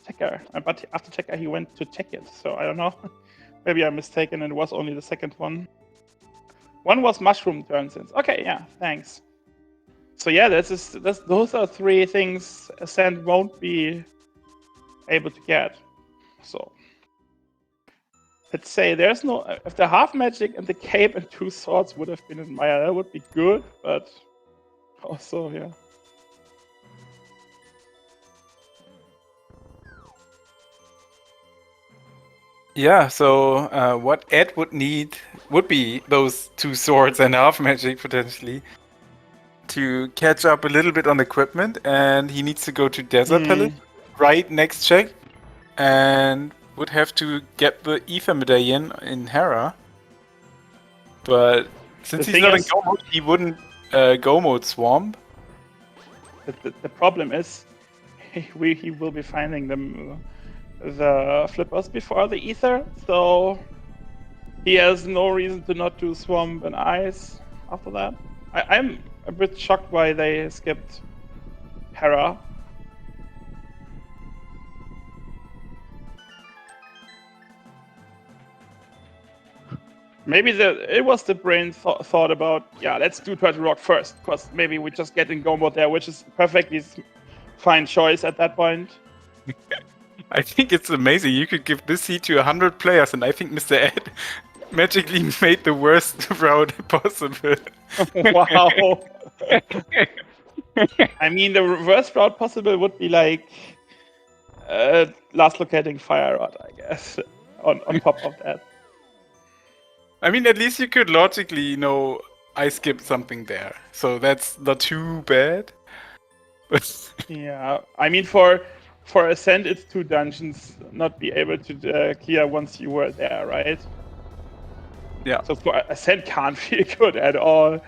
B: Checker. But after Checker, he went to check it. So I don't know. Maybe I'm mistaken and it was only the second one. One was mushroom turns. Okay, yeah, thanks. So yeah, those are 3 things Ascent won't be able to get. So let's say there's no, if the half magic and the cape and 2 swords would have been in Maya, that would be good, but also, yeah.
A: Yeah, so what Ed would need would be those 2 swords and half magic potentially to catch up a little bit on equipment, and he needs to go to Desert Palace right next check, and would have to get the Ether Medallion in Hera. But since he's not in Go mode, he wouldn't Go mode Swamp.
B: The problem is, he will be finding the flippers before the Ether, so he has no reason to not do Swamp and Ice after that. I'm a bit shocked why they skipped Hera. Maybe it was the brain thought about, yeah, let's do Turtle Rock first, because maybe we just get in Go mode there, which is perfectly fine choice at that point.
A: I think it's amazing. You could give this seat to 100 players, and I think MistaEd magically made the worst route possible.
B: Wow. I mean, the worst route possible would be like last locating Fire Rod, I guess, on top of that.
A: I mean, at least you could logically, I skipped something there. So that's not too bad.
B: Yeah, I mean, for Ascent, it's 2 dungeons, not be able to clear once you were there, right?
A: Yeah.
B: So for Ascent can't feel good at all.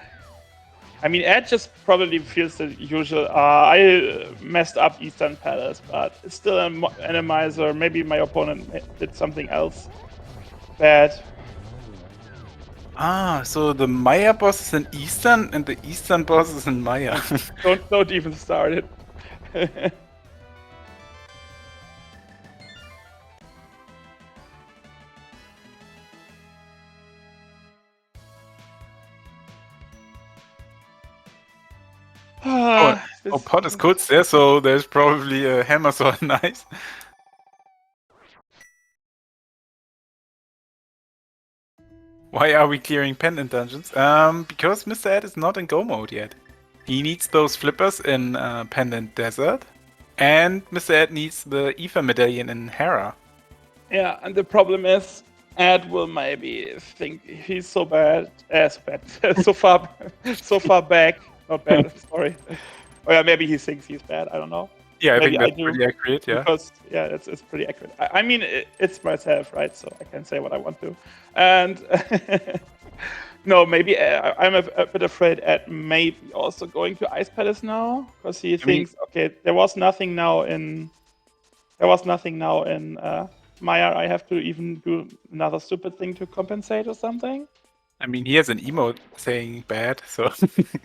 B: I mean, Ed just probably feels the usual, I messed up Eastern Palace, but it's still an Animizer. Maybe my opponent did something else bad.
A: Ah, so the Maya boss is in Eastern, and the Eastern boss is in Maya.
B: Don't even start it.
A: Pot is kurz there, so there's probably a hammer sword. Nice. Why are we clearing pendant dungeons? Because MistaEd is not in Go mode yet. He needs those flippers in Pendant Desert, and MistaEd needs the Ether Medallion in Hera.
B: Yeah, and the problem is, Ed will maybe think he's so bad, so far back. Not bad, sorry. Or yeah, maybe he thinks he's bad. I don't know.
A: Yeah,
B: maybe
A: I think that's pretty accurate. Yeah.
B: Because it's pretty accurate. I mean, it's myself, right? So I can say what I want to. And no, maybe I'm a bit afraid Ed may be also going to Ice Palace now, because he thinks, okay, there was nothing now in Maya. I have to even do another stupid thing to compensate or something.
A: I mean, he has an emote saying bad, so.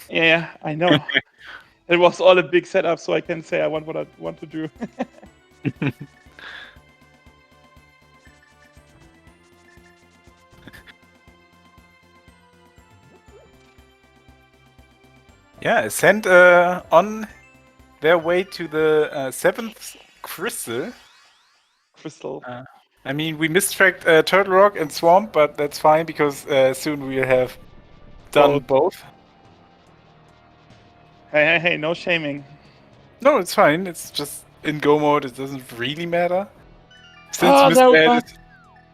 B: Yeah, I know. It was all a big setup, so I can say I want what I want to do.
A: Yeah, Ascent on their way to the 7th crystal. I mean, we mistracked Turtle Rock and Swamp, but that's fine because soon we'll have done both.
B: Hey, no shaming.
A: No, it's fine. It's just in Go mode, it doesn't really matter.
B: Since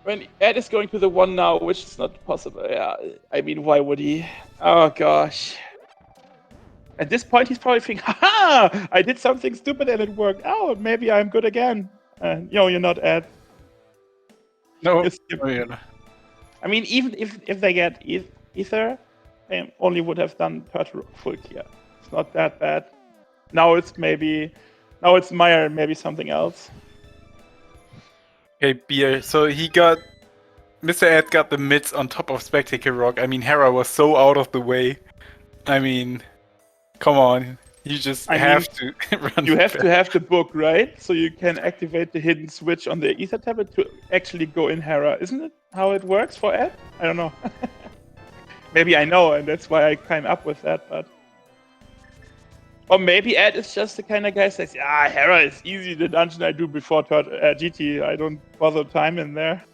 B: when Ed is going to the 1 now, which is not possible. Yeah, I mean, why would he? Oh gosh. At this point, he's probably thinking, haha, I did something stupid and it worked out. Maybe I'm good again. You're not Ed.
A: No.
B: I mean, even if they get Ether, they only would have done Turtle full clear. It's not that bad. Now it's Maya and maybe something else.
A: Okay, Beer. So MistaEd got the mids on top of Spectacle Rock. I mean, Hera was so out of the way. I mean, come on. You just have to run.
B: You have to have the book, right? So you can activate the hidden switch on the Ether tablet to actually go in Hera. Isn't it how it works for Ed? I don't know. Maybe I know, and that's why I came up with that, but... Or maybe Ed is just the kind of guy that says, yeah, Hera is easy, the dungeon I do before GT. I don't bother time in there.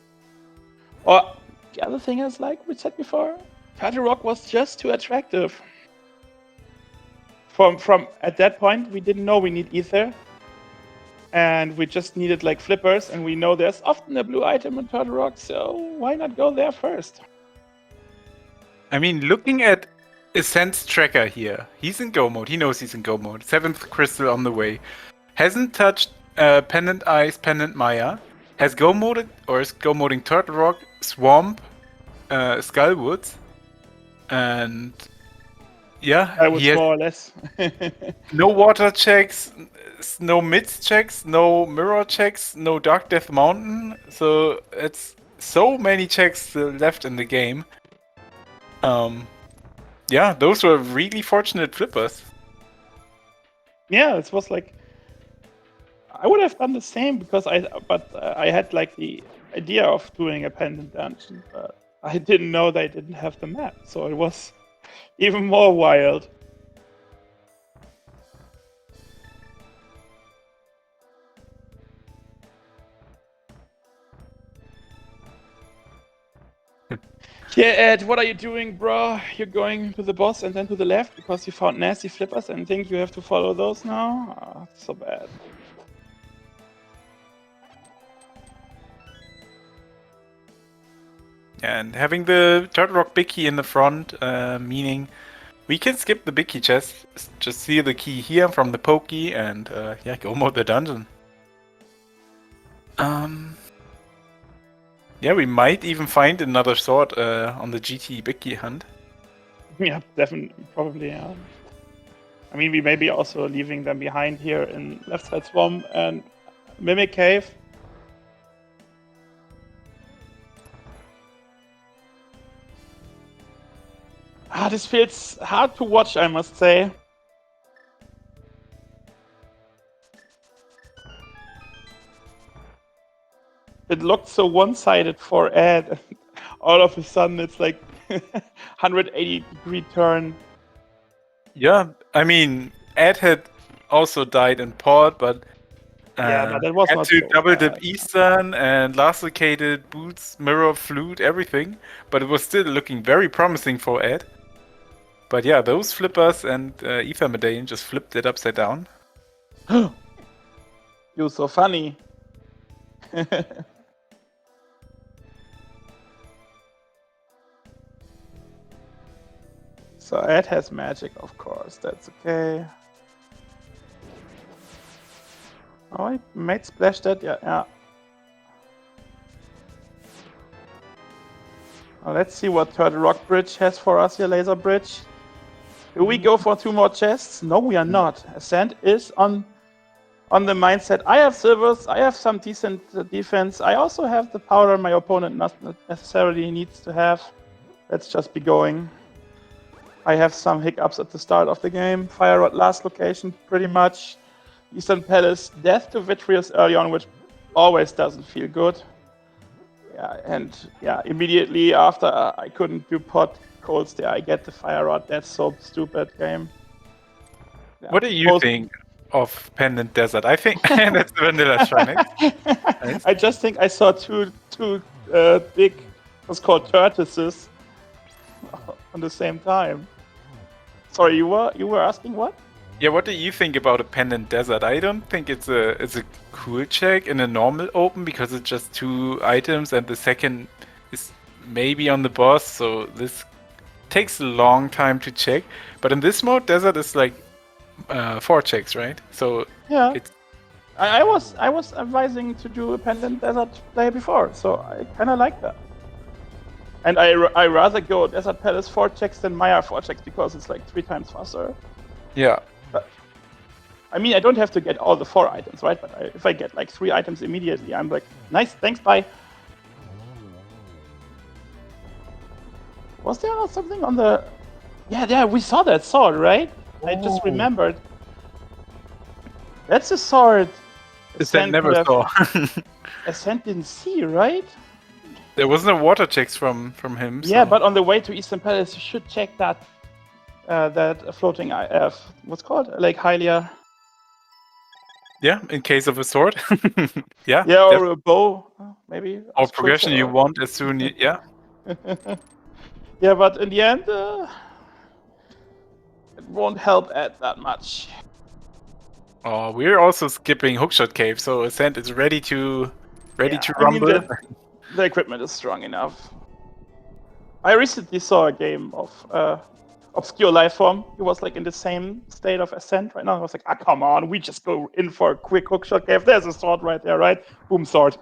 B: Or the other thing is, like we said before, Turtle Rock was just too attractive. From at that point, we didn't know we need Ether. And we just needed like flippers, and we know there's often a blue item in Turtle Rock, so why not go there first?
A: I mean, looking at Ascent's tracker here, he's in go mode. He knows he's in go mode. 7th crystal on the way. Hasn't touched Pendant Ice, Pendant Maya. Has go moded, or is go moding Turtle Rock, Swamp, Skullwoods. And yeah,
B: I was more or less.
A: No water checks, no mids checks, no mirror checks, no Dark Death Mountain. So it's so many checks left in the game. Yeah, those were really fortunate flippers.
B: Yeah, it was like I would have done the same because I had like the idea of doing a pendant dungeon, but I didn't know they didn't have the map, so it was even more wild. Yeah, Ed, what are you doing, bro? You're going to the boss and then to the left because you found nasty flippers and think you have to follow those now? Oh, it's so bad.
A: And having the Turtle Rock big key in the front, meaning we can skip the big key chest, just see the key here from the pokey, and yeah, go mode the dungeon. Yeah, we might even find another sword on the GT big key hunt.
B: Yeah, definitely, probably, yeah. I mean, we may be also leaving them behind here in Left Side Swamp and Mimic Cave. This feels hard to watch, I must say. It looked so one-sided for Ed. All of a sudden, it's like 180-degree turn.
A: Yeah, I mean, Ed had also died in port, but
B: yeah, but that was
A: had
B: not
A: to
B: so
A: double
B: bad.
A: dip Eastern and lasticated boots, mirror, flute, everything. But it was still looking very promising for Ed. But yeah, those flippers and Ether Medallion just flipped it upside down.
B: You're so funny. So Ed has magic, of course. That's okay. Oh, he made splash that. Yeah. Now let's see what Turtle Rock Bridge has for us here, Laser Bridge. Do we go for 2 more chests? No, we are not. Ascent is on the mindset. I have silvers, I have some decent defense. I also have the powder my opponent not necessarily needs to have. Let's just be going. I have some hiccups at the start of the game. Fire Rod last location, pretty much. Eastern Palace, death to Vitreous early on, which always doesn't feel good. Yeah, and yeah, immediately after I couldn't do pot colds there, I get the Fire Rod. That's so stupid game.
A: Yeah. What do you think of Pendant Desert? I think that's the vanilla shrine. Nice.
B: I just think I saw two big, what's called tortoises on the same time. Sorry, you were asking what?
A: Yeah, what do you think about a Pendant Desert? I don't think it's a cool check in a normal open because it's just 2 items and the second is maybe on the boss, so this takes a long time to check. But in this mode, Desert is like 4 checks, right? So
B: yeah,
A: it's...
B: I was advising to do a Pendant Desert play before, so I kind of like that. And I rather go Desert Palace 4 checks than Maya 4 checks because it's like 3 times faster.
A: Yeah.
B: I mean, I don't have to get all the 4 items, right? But if I get like 3 items immediately, I'm like, nice, thanks, bye. Was there something on the... Yeah, we saw that sword, right?
A: Oh.
B: I just remembered. That's a sword
A: Ascent never saw.
B: Ascent didn't see, right?
A: There wasn't a water checks from him.
B: Yeah,
A: so.
B: but on the way to Eastern Palace, you should check that floating what's called? Lake Hylia.
A: Yeah, in case of a sword. Yeah.
B: Yeah, or a bow, maybe.
A: Or progression you want as soon. Yeah.
B: Yeah, but in the end, it won't help Ed that much.
A: Oh, we're also skipping Hookshot Cave, so Ascent is ready to rumble.
B: I mean, the equipment is strong enough. I recently saw a game of Obscure Lifeform. He was like in the same state of Ascent right now. I was like, come on, we just go in for a quick Hookshot Cave. There's a sword right there, right? Boom, sword.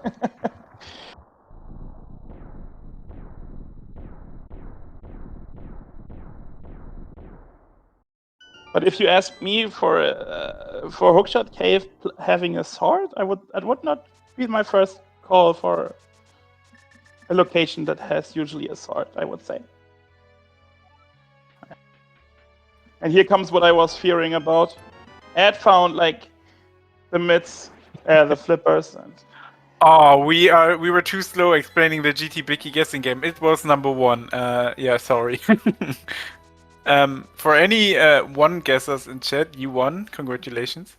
B: But if you ask me for Hookshot Cave having a sword, I would not be my first call for a location that has usually a sword, I would say. And here comes what I was fearing about. Ed found like the mids, the flippers, and
A: oh, we were too slow explaining the GT Blicky guessing game. It was number 1. Yeah, sorry. For any 1 guessers in chat, you won. Congratulations.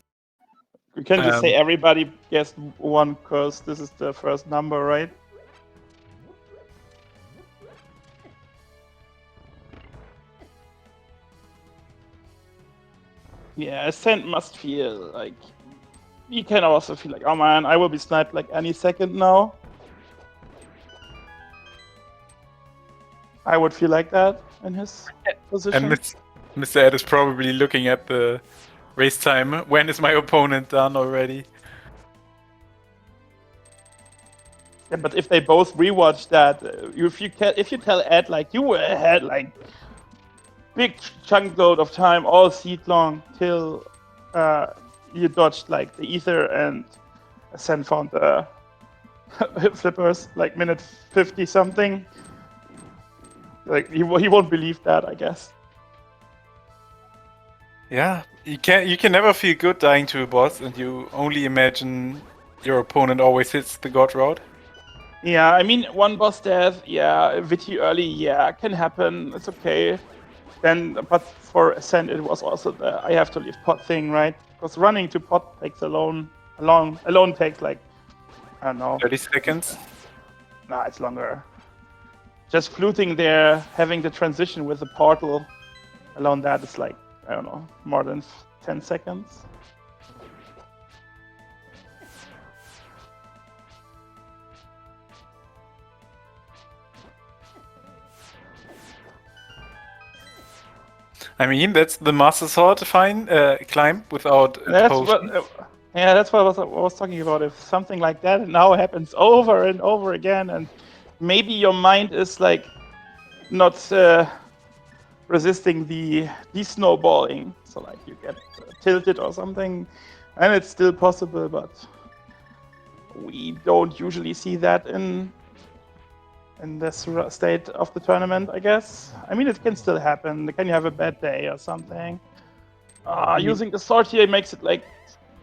B: We can just say everybody guessed 1 because this is the first number, right? Yeah, Ascent must feel like... You can also feel like, oh man, I will be sniped like any second now. I would feel like that in his position.
A: And Mr. Ed is probably looking at the race time. When is my opponent done already?
B: Yeah, but if they both rewatch that, if you tell Ed like you were ahead like big chunk load of time all seat long till you dodged like the ether and Ascent found the flippers like minute 50 something. Like he won't believe that, I guess.
A: Yeah, you can never feel good dying to a boss, and you only imagine your opponent always hits the god route.
B: Yeah, I mean 1 boss death, yeah, Viti early, yeah, can happen. It's okay. Then, but for Ascent, it was also the I have to leave pot thing, right? Because running to pot takes alone takes like, I don't know,
A: 30 seconds.
B: Nah, it's longer. Just fluting there, having the transition with the portal, alone that is like, I don't know, more than 10 seconds.
A: I mean, that's the Master Sword climb without potion.
B: That's what I was talking about. If something like that now happens over and over again, and maybe your mind is like not resisting the snowballing, so like you get tilted or something, and it's still possible, but we don't usually see that in this state of the tournament, I guess. I mean, it can still happen. Can you have a bad day or something? Using the sword here makes it like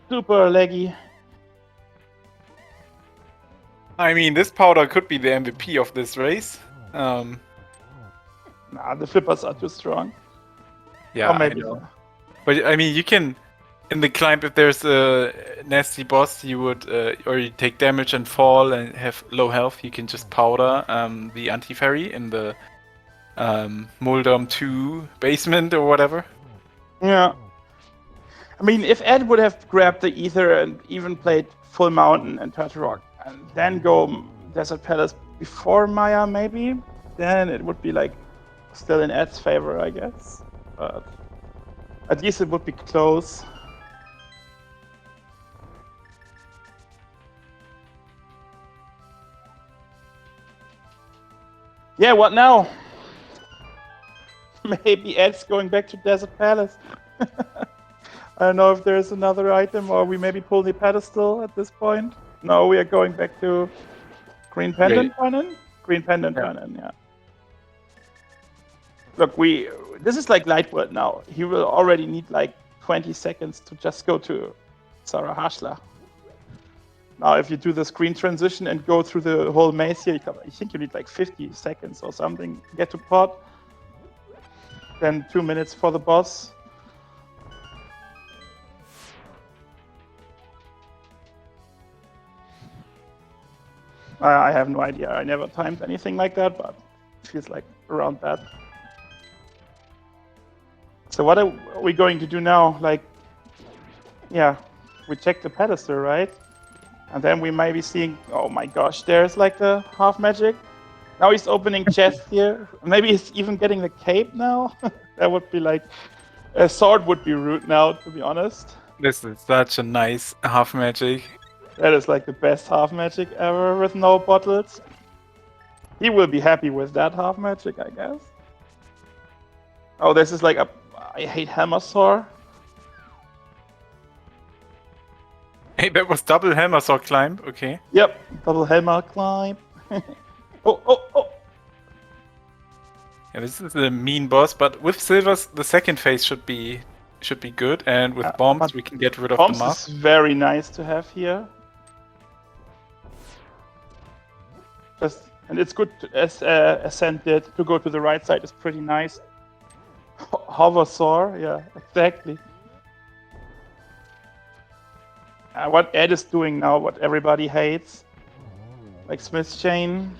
B: super laggy.
A: I mean, this powder could be the MVP of this race.
B: Nah, the flippers are too strong.
A: Yeah,
B: or maybe
A: I know. But I mean, you can, in the climb, if there's a nasty boss, you would, or you take damage and fall and have low health, you can just powder the anti-fairy in the Muldom 2 basement or whatever.
B: Yeah. I mean, if Ed would have grabbed the ether and even played full mountain and Turtle Rock, and then go Desert Palace before Maya, maybe, then it would be like still in Ed's favor, I guess. But at least it would be close. Yeah, what now? Maybe Ed's going back to Desert Palace. I don't know if there's another item, or we maybe pull the pedestal at this point. No, we are going back to green pendant running. Green pendant running, yeah. Look, this is like light world now. He will already need like 20 seconds to just go to Sarah Hashla. Now, if you do the screen transition and go through the whole maze here, I think you need like 50 seconds or something to get to pot. Then 2 minutes for the boss. I have no idea. I never timed anything like that, but it feels like around that. So what are we going to do now? Like, yeah, we check the pedestal, right? And then we might be seeing, oh my gosh, there's like the half magic. Now he's opening chest here. Maybe he's even getting the cape now. That would be like, a sword would be rude now, to be honest.
A: This is such a nice half magic.
B: That is like the best half magic ever with no bottles. He will be happy with that half magic, I guess. Oh, this is like I hate hammer saw.
A: Hey, that was double hammer saw climb, okay.
B: Yep, double hammer climb. Oh.
A: Yeah, this is a mean boss, but with silvers, the second phase should be good, and with bombs we can get rid of the mask.
B: Bombs is very nice to have here. And it's good as Ascent did to go to the right side is pretty nice. Hover saw, yeah, exactly. What Ed is doing now, what everybody hates, like Smith's chain.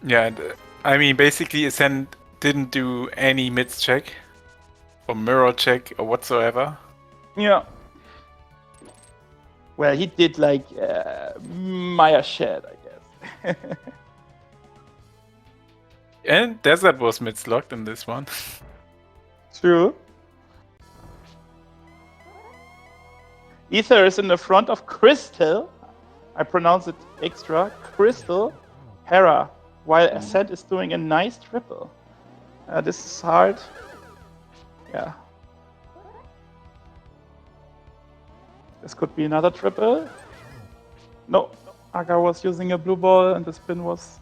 A: Yeah, and, I mean, basically Ascent didn't do any mids check or mirror check or whatsoever.
B: Yeah. Well, he did like Maya Shed, I guess.
A: And Desert was mids locked in this one.
B: True. Ether is in the front of Crystal. I pronounce it extra. Crystal. Hera. While Ascent is doing a nice triple. This is hard. Yeah. This could be another triple. No. Aga was using a blue ball and the spin was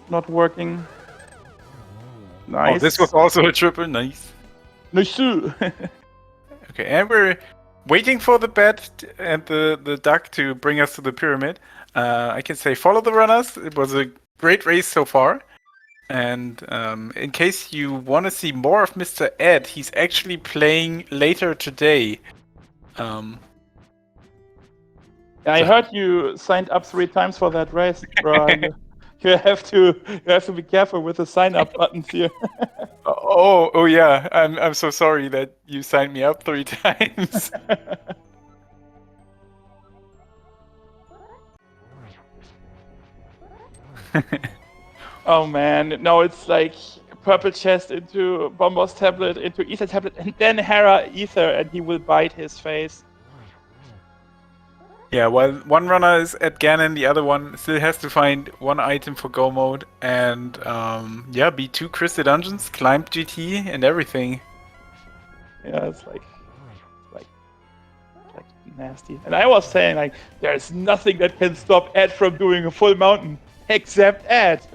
B: not working. Nice.
A: Oh, this was also a triple. Nice.
B: Nice.
A: Okay, and we're waiting for the bat and the duck to bring us to the pyramid. I can say follow the runners. It was a great race so far. And in case you want to see more of Mr. Ed, he's actually playing later today.
B: I heard you signed up 3 times for that race, bro. You have to be careful with the sign up buttons here.
A: oh yeah. I'm so sorry that you signed me up 3 times.
B: Oh man, no, it's like purple chest into Bomber's tablet, into Ether tablet, and then Hera Ether, and he will bite his face.
A: Yeah, while one runner is at Ganon, the other one still has to find 1 item for go mode and yeah, beat 2 crystal dungeons, climb GT and everything.
B: Yeah, it's like nasty. And I was saying like there's nothing that can stop Ed from doing a full mountain except Ed.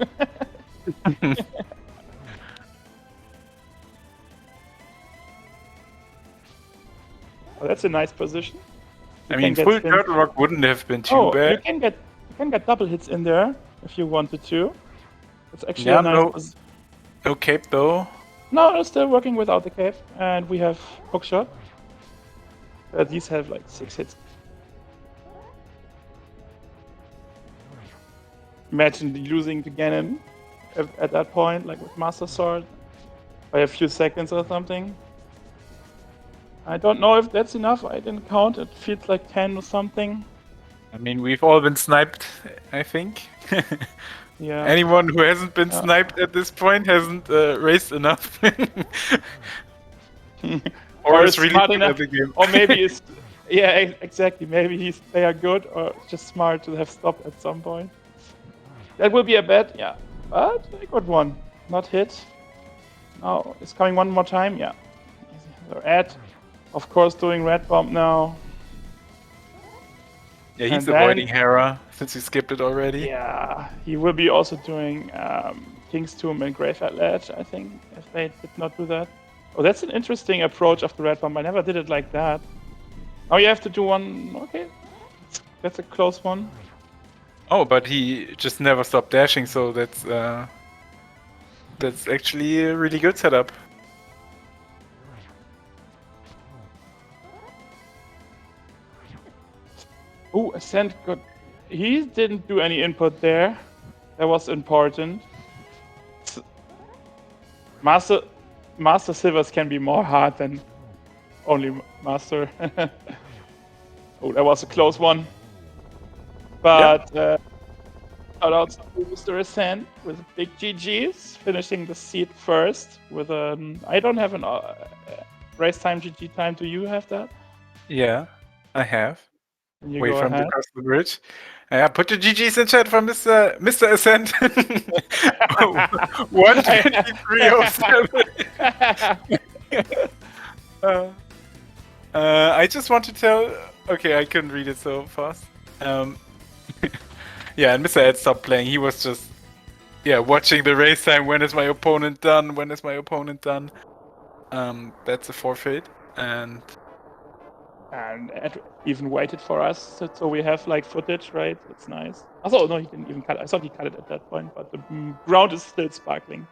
B: Oh, that's a nice position.
A: I mean, full Turtle Rock wouldn't have been too bad.
B: You can get double hits in there if you wanted to. It's actually a nice
A: no cape though.
B: No, it's still working without the cape, and we have hookshot. These have like 6 hits. Imagine losing to Ganon at that point, like with Master Sword, by a few seconds or something. I don't know if that's enough. I didn't count. It feels like 10 or something.
A: I mean, we've all been sniped, I think.
B: Yeah.
A: Anyone who hasn't been sniped at this point hasn't raced enough. or is really
B: smart
A: good
B: enough.
A: at the game.
B: Or maybe it's... Yeah, exactly. Maybe they are good or just smart to have stopped at some point. That will be a bet, yeah. But a good one. Not hit. Oh, it's coming one more time, yeah. So Ed, of course, doing red bomb now.
A: Yeah, he's
B: And then-
A: avoiding Hera since he skipped it already.
B: Yeah, he will be also doing King's Tomb and Graveyard Ledge, I think, if they did not do that. Oh, that's an interesting approach of the red bomb. I never did it like that. Now you have to do one. Okay, that's a close one.
A: Oh, but he just never stopped dashing, so that's actually a really good setup.
B: Oh, Ascent got. He didn't do any input there. That was important. Master Silvers can be more hard than only Master. Oh, that was a close one. But shout out to Mr. Ascent with big GGs, finishing the seat first with an. I don't have an race time GG time. Do you have that?
A: Yeah, I have.
B: You
A: Wait
B: go
A: from
B: ahead.
A: across the bridge. Put your GGs in chat for Mr. Ascent. 123.07. I just want to tell. Okay, I couldn't read it so fast. Yeah, and Mr. Ed stopped playing. He was just, watching the race time. When is my opponent done? When is my opponent done? That's a forfeit, and
B: Ed even waited for us, so we have like footage, right? That's nice. Also, no, he didn't even cut it. I thought he cut it at that point, but the ground is still sparkling.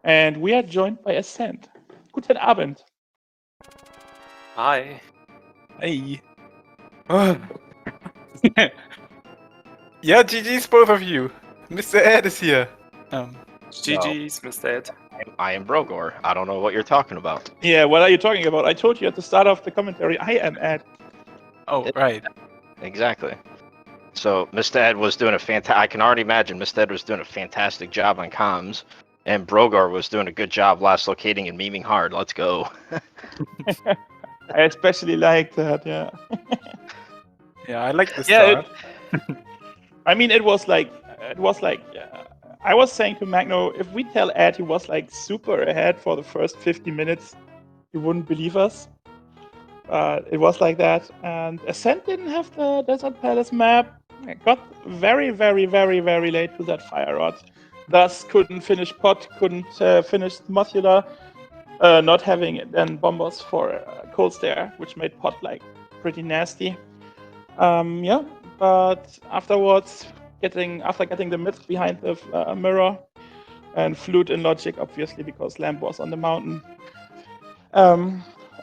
B: And we are joined by Ascent. Guten Abend.
C: Hi.
A: hey. Yeah, GG's both of you. Mr. Ed is here.
C: GG's, MistaEd.
D: I am Brogor. I don't know what you're talking about.
B: Yeah, what are you talking about? I told you at the start of the commentary, I am Ed.
A: Oh, right.
D: Exactly. So MistaEd was doing a fantastic. I can already imagine MistaEd was doing a fantastic job on comms, and Brogor was doing a good job last locating and memeing hard. Let's go.
B: I especially like that, yeah.
A: Yeah, I like the
B: Yeah,
A: start.
B: I mean, it was like, I was saying to Magno, if we tell Ed he was like super ahead for the first 50 minutes, he wouldn't believe us. It was like that, and Ascent didn't have the Desert Palace map. It got very, very, very, very late to that fire rod. Thus, couldn't finish pot, couldn't finish Mothula, not having then bombers for cold stare, which made pot like pretty nasty. Yeah, but afterwards, after getting the myth behind the mirror, and flute in logic, obviously because Lamb was on the mountain.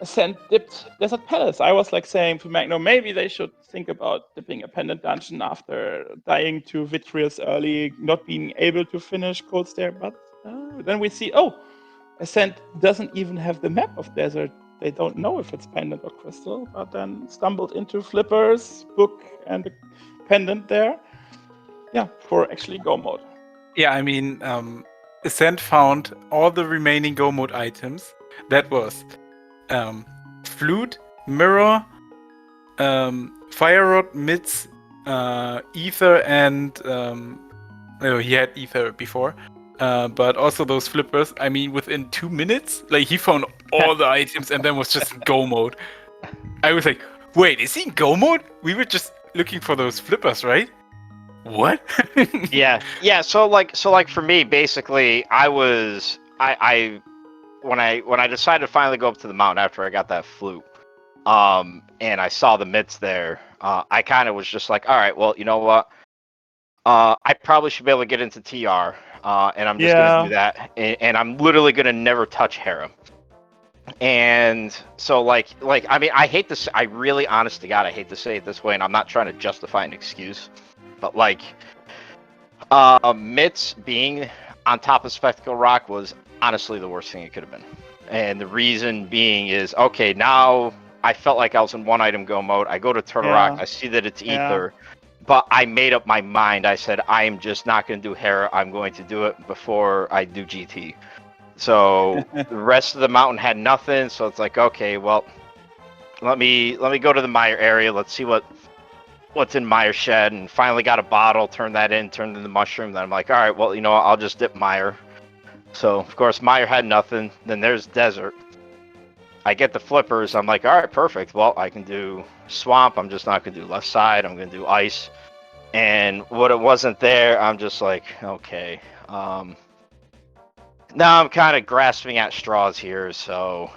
B: Ascent dipped Desert Palace. I was like saying to Magno, maybe they should think about dipping a pendant dungeon after dying to Vitreous early, not being able to finish Cold Stare. But then we see, Ascent doesn't even have the map of Desert. They don't know if it's pendant or crystal, but then stumbled into Flippers, book, and the pendant there. Yeah, for actually go mode.
A: Yeah, I mean, Ascent found all the remaining Go mode items. That was Flute, Mirror, Fire Rod, Mids, Ether, and he had Ether before. But also those flippers. I mean, within 2 minutes, like he found all the items and then was just in Go mode. I was like, wait, is he in Go mode? We were just looking for those flippers, right? What?
D: Yeah. So like for me, basically, when I decided to finally go up to the mountain after I got that flute, and I saw the mitts there, I kind of was just like, all right, well, you know what? I probably should be able to get into TR, and I'm just gonna do that, and I'm literally gonna never touch Hera. And so like I mean, I hate this. I really, honest to God, I hate to say it this way, and I'm not trying to justify an excuse, but like, Mitts being on top of Spectacle Rock was honestly the worst thing it could have been. And the reason being is, okay, now I felt like I was in one item go mode. I go to Turtle Rock, I see that it's Ether, but I made up my mind. I said, I am just not going to do Hera. I'm going to do it before I do GT. So the rest of the mountain had nothing. So it's like, okay, well, let me go to the Mire area. Let's see what what's in Meyer's shed, and finally got a bottle, turned into the mushroom. Then I'm like, all right, well, you know what, I'll just dip Meyer. So of course Meyer had nothing. Then there's desert. I get the flippers. I'm like, all right, perfect. Well, I can do swamp. I'm just not gonna do left side. I'm gonna do ice. And what it wasn't there, I'm just like, okay. Now I'm kind of grasping at straws here. So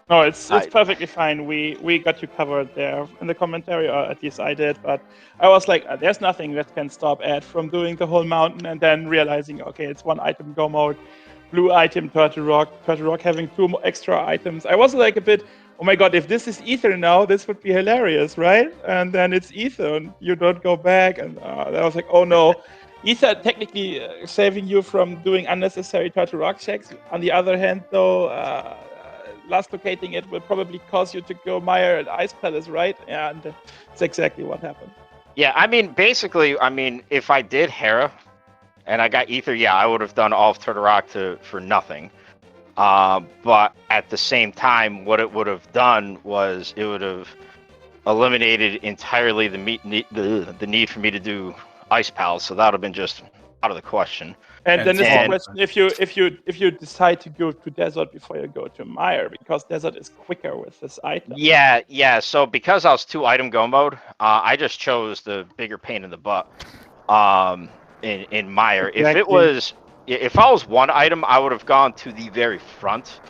B: No, it's perfectly fine. We got you covered there in the commentary, or at least I did. But I was like, there's nothing that can stop Ed from doing the whole mountain, and then realizing, okay, it's one item go mode, blue item Turtle Rock having 2 extra items. I was like a bit, oh my god, if this is Ether now, this would be hilarious, right? And then it's Ether, and you don't go back, and I was like, oh no. Ether technically saving you from doing unnecessary Turtle Rock checks. On the other hand, though, last locating it will probably cause you to go Mire at Ice Palace, right? And that's exactly what happened.
D: yeah, I mean, basically, if I did Hera and I got Ether, yeah, I would have done all of Turtle Rock for nothing. But at the same time, what it would have done was it would have eliminated entirely the need for me to do Ice Palace, so that would have been just out of the question.
B: And then there's the question, if you decide to go to Desert before you go to Mire, because Desert is quicker with this item.
D: Yeah. So because I was 2 item go mode, I just chose the bigger pain in the butt. In Mire,
B: Exactly.
D: if I was 1 item, I would have gone to the very front,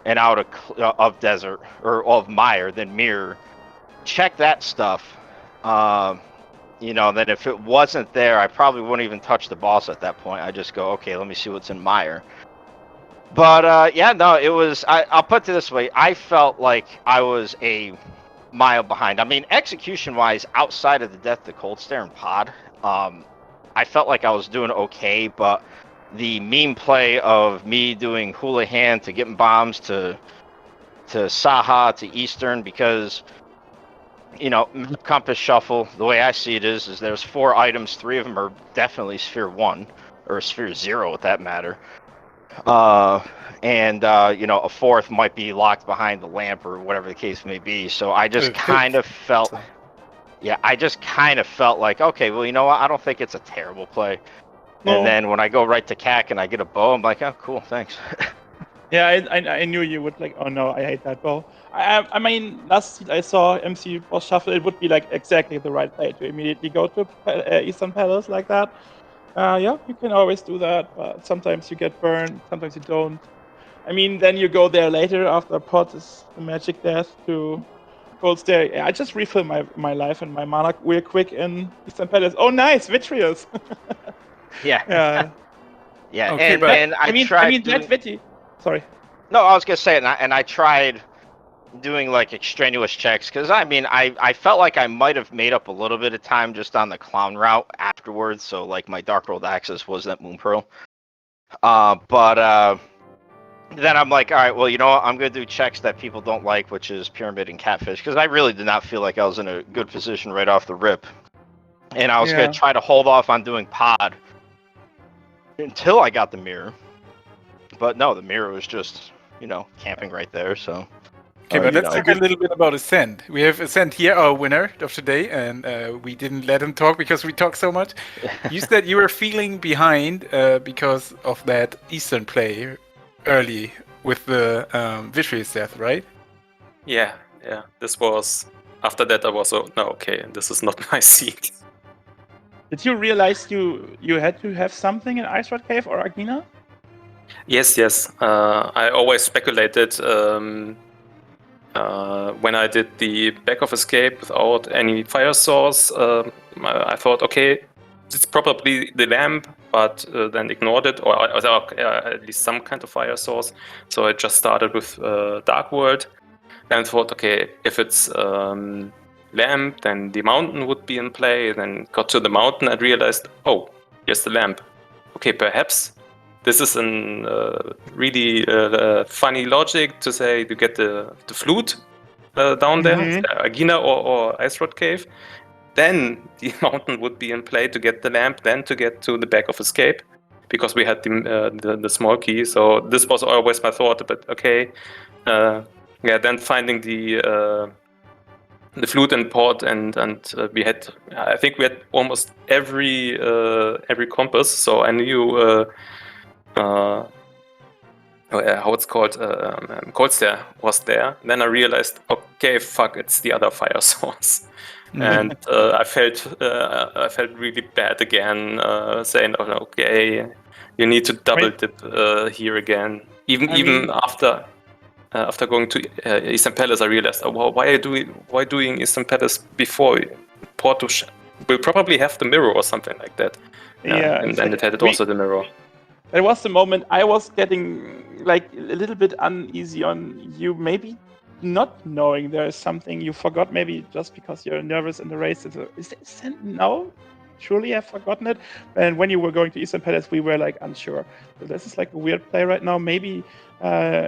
D: and I would have of Desert or of Mire, then Mirror, check that stuff. Then if it wasn't there, I probably wouldn't even touch the boss at that point. I just go, okay, let me see what's in Mire. But yeah, no, it was. I'll put it this way: I felt like I was a mile behind. I mean, execution-wise, outside of the Death to Cold Stare and Pod, I felt like I was doing okay. But the meme play of me doing Houlihan to getting bombs to Saha to Eastern, because compass shuffle, the way I see it is there's 4 items, 3 of them are definitely sphere 1 or sphere 0 with that matter. And a 4th might be locked behind the lamp or whatever the case may be. So I just kind of felt like, okay, well, you know what? I don't think it's a terrible play. No. And then when I go right to CAC and I get a bow, I'm like, oh, cool, thanks.
B: Yeah, I knew you would like, oh no, I hate that bow. I mean, last seat I saw MC boss shuffle, it would be like exactly the right play to immediately go to Eastern Palace like that. Yeah, you can always do that, but sometimes you get burned, sometimes you don't. I mean, then you go there later after Pot is the magic death to Cold Stare. Yeah, I just refill my life and my mana real quick in Eastern Palace. Oh, nice, Vitreous.
D: Yeah. Yeah,
B: okay,
D: and I tried.
B: That Vitty. Sorry.
D: No, I was gonna say, and I tried doing like extraneous checks, because I felt like I might have made up a little bit of time just on the clown route afterwards. So like my Dark World access was that Moon Pearl. But then I'm like, all right, well, you know what? I'm gonna do checks that people don't like, which is Pyramid and Catfish, because I really did not feel like I was in a good position right off the rip, and I was gonna try to hold off on doing Pod until I got the mirror. But no, the mirror was just, camping right there, so.
A: Okay, but let's talk a little bit about Ascent. We have Ascent here, our winner of today, and we didn't let him talk because we talk so much. You said you were feeling behind because of that Eastern play early with the Vitreous death, right?
C: Yeah. This was, after that I was, okay, this is not my seat.
B: Did you realize you had to have something in Ice Rod Cave or Agina?
C: Yes. I always speculated when I did the Back of Escape without any fire source. I thought, okay, it's probably the lamp, but then ignored it, or at least some kind of fire source. So I just started with Dark World, and thought, okay, if it's lamp, then the mountain would be in play. Then got to the mountain and realized, oh, here's the lamp. Okay, perhaps this is a really funny logic to say you get the flute down there, Agina or Ice Rod Cave. Then the mountain would be in play to get the lamp, then to get to the Back of Escape, because we had the small key. So this was always my thought. But okay, then finding the the flute and port, and we had, I think we had almost every compass. So I knew how it's called, cold stare was there. Then I realized, okay, fuck, it's the other fire source. And I felt really bad again, saying, "Oh, okay, you need to double dip here again." Even after going to Eastern Palace, I realized, well, why doing Eastern Palace before Porto? Will probably have the mirror or something like that.
B: Yeah,
C: and then it had also the mirror.
B: That was the moment I was getting like a little bit uneasy on you, maybe not knowing there is something you forgot, maybe just because you're nervous in the race. Is there no? Surely I've forgotten it. And when you were going to Eastern Palace, we were like unsure. So this is like a weird play right now. Maybe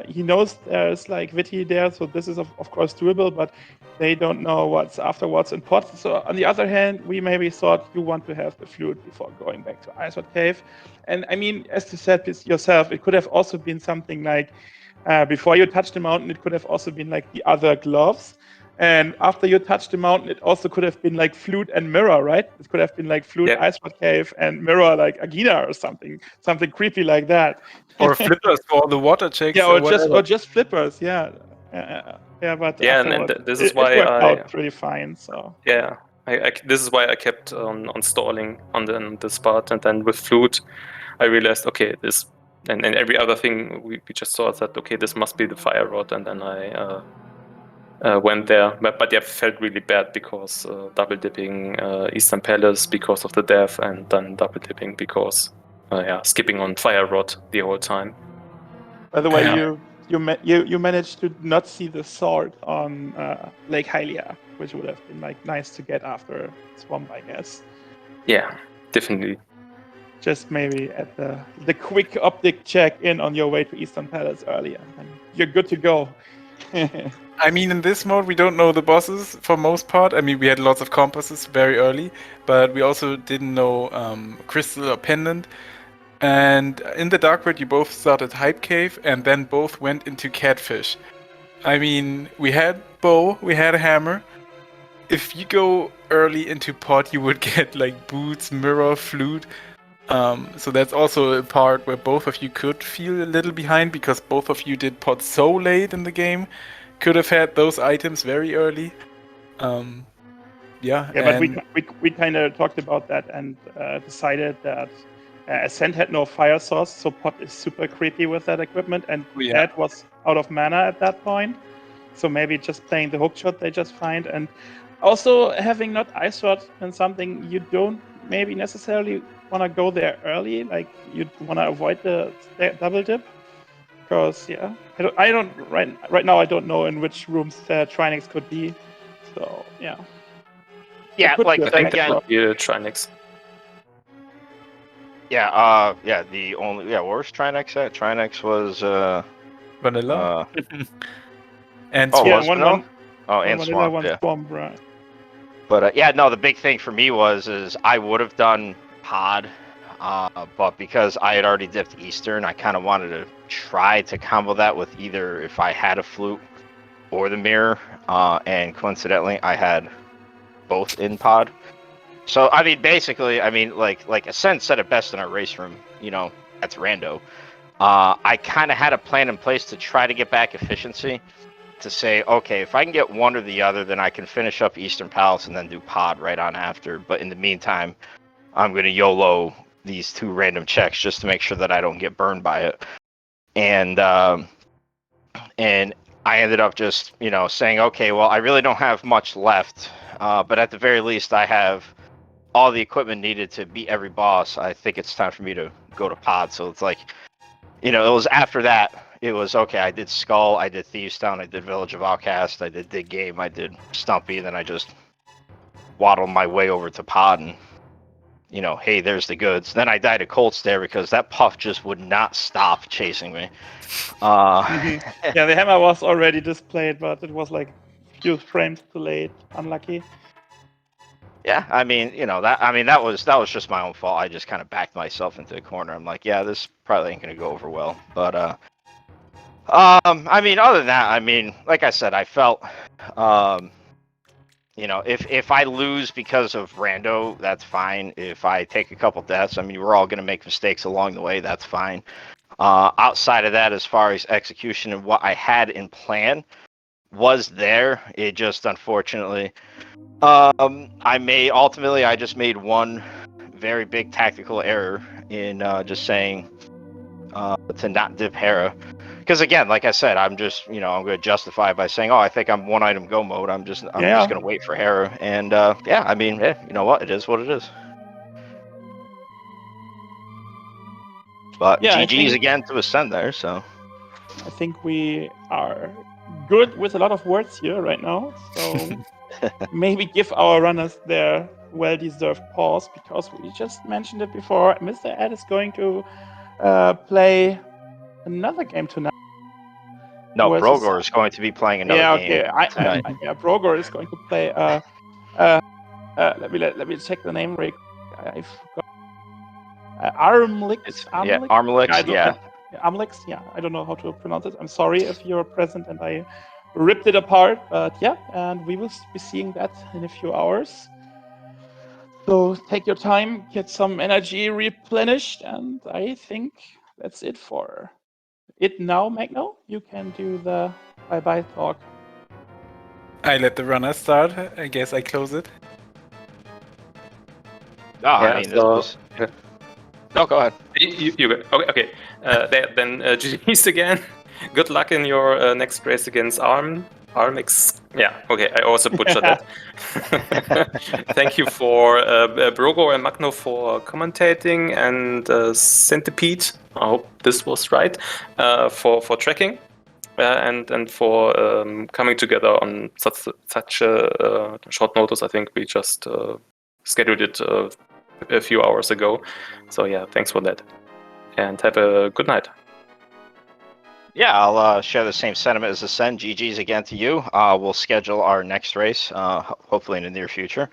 B: he knows there's like Viti there, so this is of course doable, but they don't know what's afterwards in pot. So on the other hand, we maybe thought you want to have the flute before going back to Iceward Cave. And I mean, as you said yourself, it could have also been something like before you touch the mountain, it could have also been like the other gloves. And after you touch the mountain, it also could have been like flute and mirror, right? It could have been like flute, Iceward Cave, and mirror like Agina or something creepy like that.
A: Or flippers for the water checks.
B: Yeah, or just flippers. Yeah, but
C: and this is why
B: it worked out pretty fine. So
C: yeah, this is why I kept on stalling on the spot, and then with flute, I realized, okay, this and every other thing we just saw that, okay, this must be the fire rod, and then I went there, but yeah, felt really bad because double dipping Eastern Palace because of the death, and then double dipping because skipping on fire rod the whole time.
B: By the way, you managed to not see the sword on Lake Hylia, which would have been like nice to get after Swamp, I guess.
C: Yeah, definitely.
B: Just maybe at the quick optic check in on your way to Eastern Palace earlier, and you're good to go.
A: I mean, in this mode, we don't know the bosses for most part. I mean, we had lots of compasses very early, but we also didn't know Crystal or Pendant. And in the Dark World, you both started Hype Cave, and then both went into Catfish. I mean, we had bow, we had a hammer. If you go early into pot, you would get like boots, mirror, flute. So that's also a part where both of you could feel a little behind, because both of you did pot so late in the game. Could have had those items very early.
B: But we kind of talked about that and decided that Ascent had no fire source, so pot is super creepy with that equipment, and that was out of mana at that point. So maybe just playing the hook shot they just find, and also having not Ice Sword and something you don't maybe necessarily want to go there early, like you want to avoid the double dip. Because I don't right now I don't know in which rooms Trinex could be. So yeah,
D: like
C: I think that would be Trinex.
D: The only where's Trinex at? Trinex was
A: Vanilla.
B: And
D: Vanilla?
B: and
D: Swamp.
B: One Swamp, right?
D: But the big thing for me is I would have done pod. But because I had already dipped Eastern, I kind of wanted to try to combo that with either if I had a flute or the mirror, and coincidentally I had both in pod. So I mean, basically, like Ascent said it best in our race room. That's rando. I kind of had a plan in place to try to get back efficiency. To say, okay, if I can get one or the other, then I can finish up Eastern Palace and then do pod right on after. But in the meantime, I'm going to YOLO these two random checks just to make sure that I don't get burned by it. And I ended up just, saying, okay, well, I really don't have much left. But at the very least, I have all the equipment needed to beat every boss. I think it's time for me to go to pod. So it's like, it was after that. It was, okay, I did Skull, I did Thieves Town, I did Village of Outcast, I did Dig Game, I did Stumpy, then I just waddled my way over to pod and, hey, there's the goods. Then I died of Cold Stare because that puff just would not stop chasing me.
B: Yeah, the hammer was already displayed, but it was like a few frames too late. Unlucky.
D: Yeah, that was just my own fault. I just kind of backed myself into the corner. I'm like, yeah, this probably ain't gonna go over well. But other than that, like I said, I felt You know, if I lose because of rando, that's fine. If I take a couple deaths, I mean, we're all going to make mistakes along the way. That's fine. Outside of that, as far as execution and what I had in plan was there, it just unfortunately, I just made one very big tactical error in just saying to not dip Hera. Because again, like I said, I'm just, I'm going to justify it by saying, oh, I think I'm one item go mode. I'm just going to wait for Hera. And yeah, I mean, you know what? It is what it is. But GG's again to Ascend there, so.
B: I think we are good with a lot of words here right now. So maybe give our runners their well-deserved pause, because we just mentioned it before. MistaEd is going to play another game tonight.
D: No, Brogor is going to be playing another game tonight.
B: Brogor is going to play. Let me check the name. I forgot. Armlix.
D: Yeah, Armlix. Yeah.
B: Armlix. Yeah, I don't know how to pronounce it. I'm sorry if you're present and I ripped it apart. But yeah, and we will be seeing that in a few hours. So take your time, get some energy replenished, and I think that's it for it now, Magno. You can do the bye-bye talk.
A: I let the runner start. I guess I close it.
D: Oh, I mean, No, go ahead.
C: You go. Okay. Then GG's again. Good luck in your next race against Armix. Yeah, okay, I also butchered that. Thank you for Brogor and Magno for commentating, and Centipede, I hope this was right, for tracking, and for coming together on such a short notice. I think we just scheduled it a few hours ago. So yeah, thanks for that. And have a good night.
D: Yeah, I'll share the same sentiment as Ascend. GG's again to you. We'll schedule our next race, hopefully in the near future.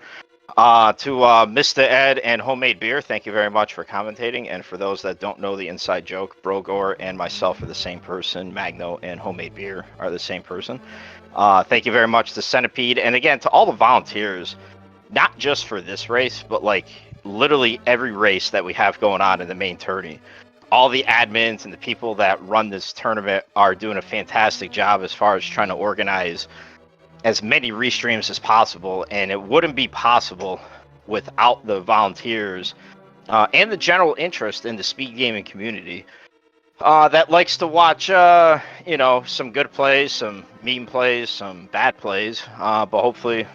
D: To MistaEd and Homemade Beer, thank you very much for commentating. And for those that don't know the inside joke, Brogor and myself are the same person. Magno and Homemade Beer are the same person. Thank you very much to Centipede. And again, to all the volunteers, not just for this race, but like literally every race that we have going on in the main tourney. All the admins and the people that run this tournament are doing a fantastic job as far as trying to organize as many restreams as possible, and it wouldn't be possible without the volunteers and the general interest in the speed gaming community that likes to watch, some good plays, some meme plays, some bad plays, but hopefully,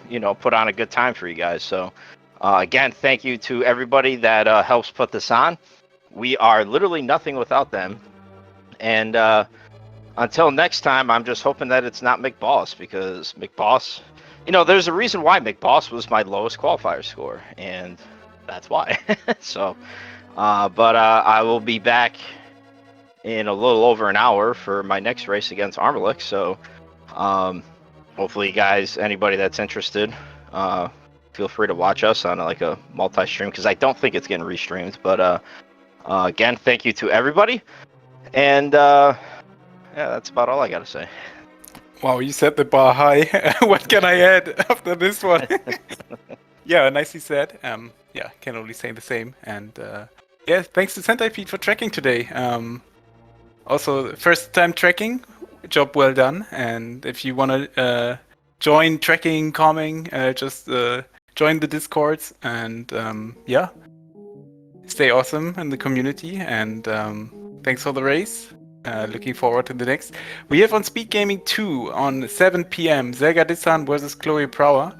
D: put on a good time for you guys. So, again, thank you to everybody that helps put this on. We are literally nothing without them. And until next time, I'm just hoping that it's not McBoss, because McBoss, there's a reason why McBoss was my lowest qualifier score, and that's why. So, but I will be back in a little over an hour for my next race against Armalix. So, hopefully, guys, anybody that's interested, feel free to watch us on like a multi-stream, because I don't think it's getting restreamed, but again, thank you to everybody, and yeah, that's about all I gotta say.
A: Wow, you set the bar high. What can I add after this one? Yeah, nicely said. Yeah, can only say the same. And yeah, thanks to Centipede for tracking today. Also, first time tracking, job well done. And if you want to join tracking, calming, just join the Discords, and yeah. Stay awesome in the community, and thanks for the race. Looking forward to the next. We have on SpeedGaming 2 on 7 p.m. Zelga Dissan versus Chloe Prower.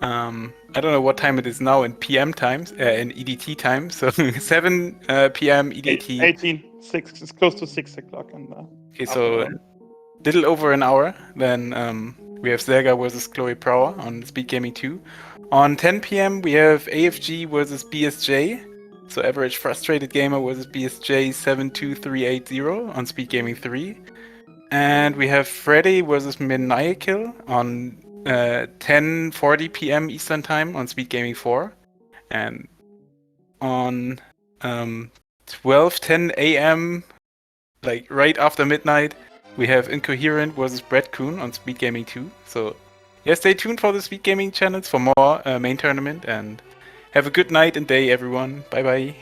A: I don't know what time it is now in PM times, in EDT time. So 7 p.m. EDT.
B: 18:06. It's close to 6 o'clock.
A: Okay, so little over an hour. Then we have Zelga versus Chloe Prower on SpeedGaming 2. On 10 p.m. we have AFG versus BSJ. So Average Frustrated Gamer versus BSJ 72380 on SpeedGaming 3. And we have Freddy versus Maniacal on 10:40 p.m. Eastern Time on SpeedGaming 4. And on 12:10 a.m., like right after midnight, we have Incoherent versus Brett Kuhn on SpeedGaming 2. So Yeah, stay tuned for the SpeedGaming channels for more main tournament, and have a good night and day, everyone. Bye bye.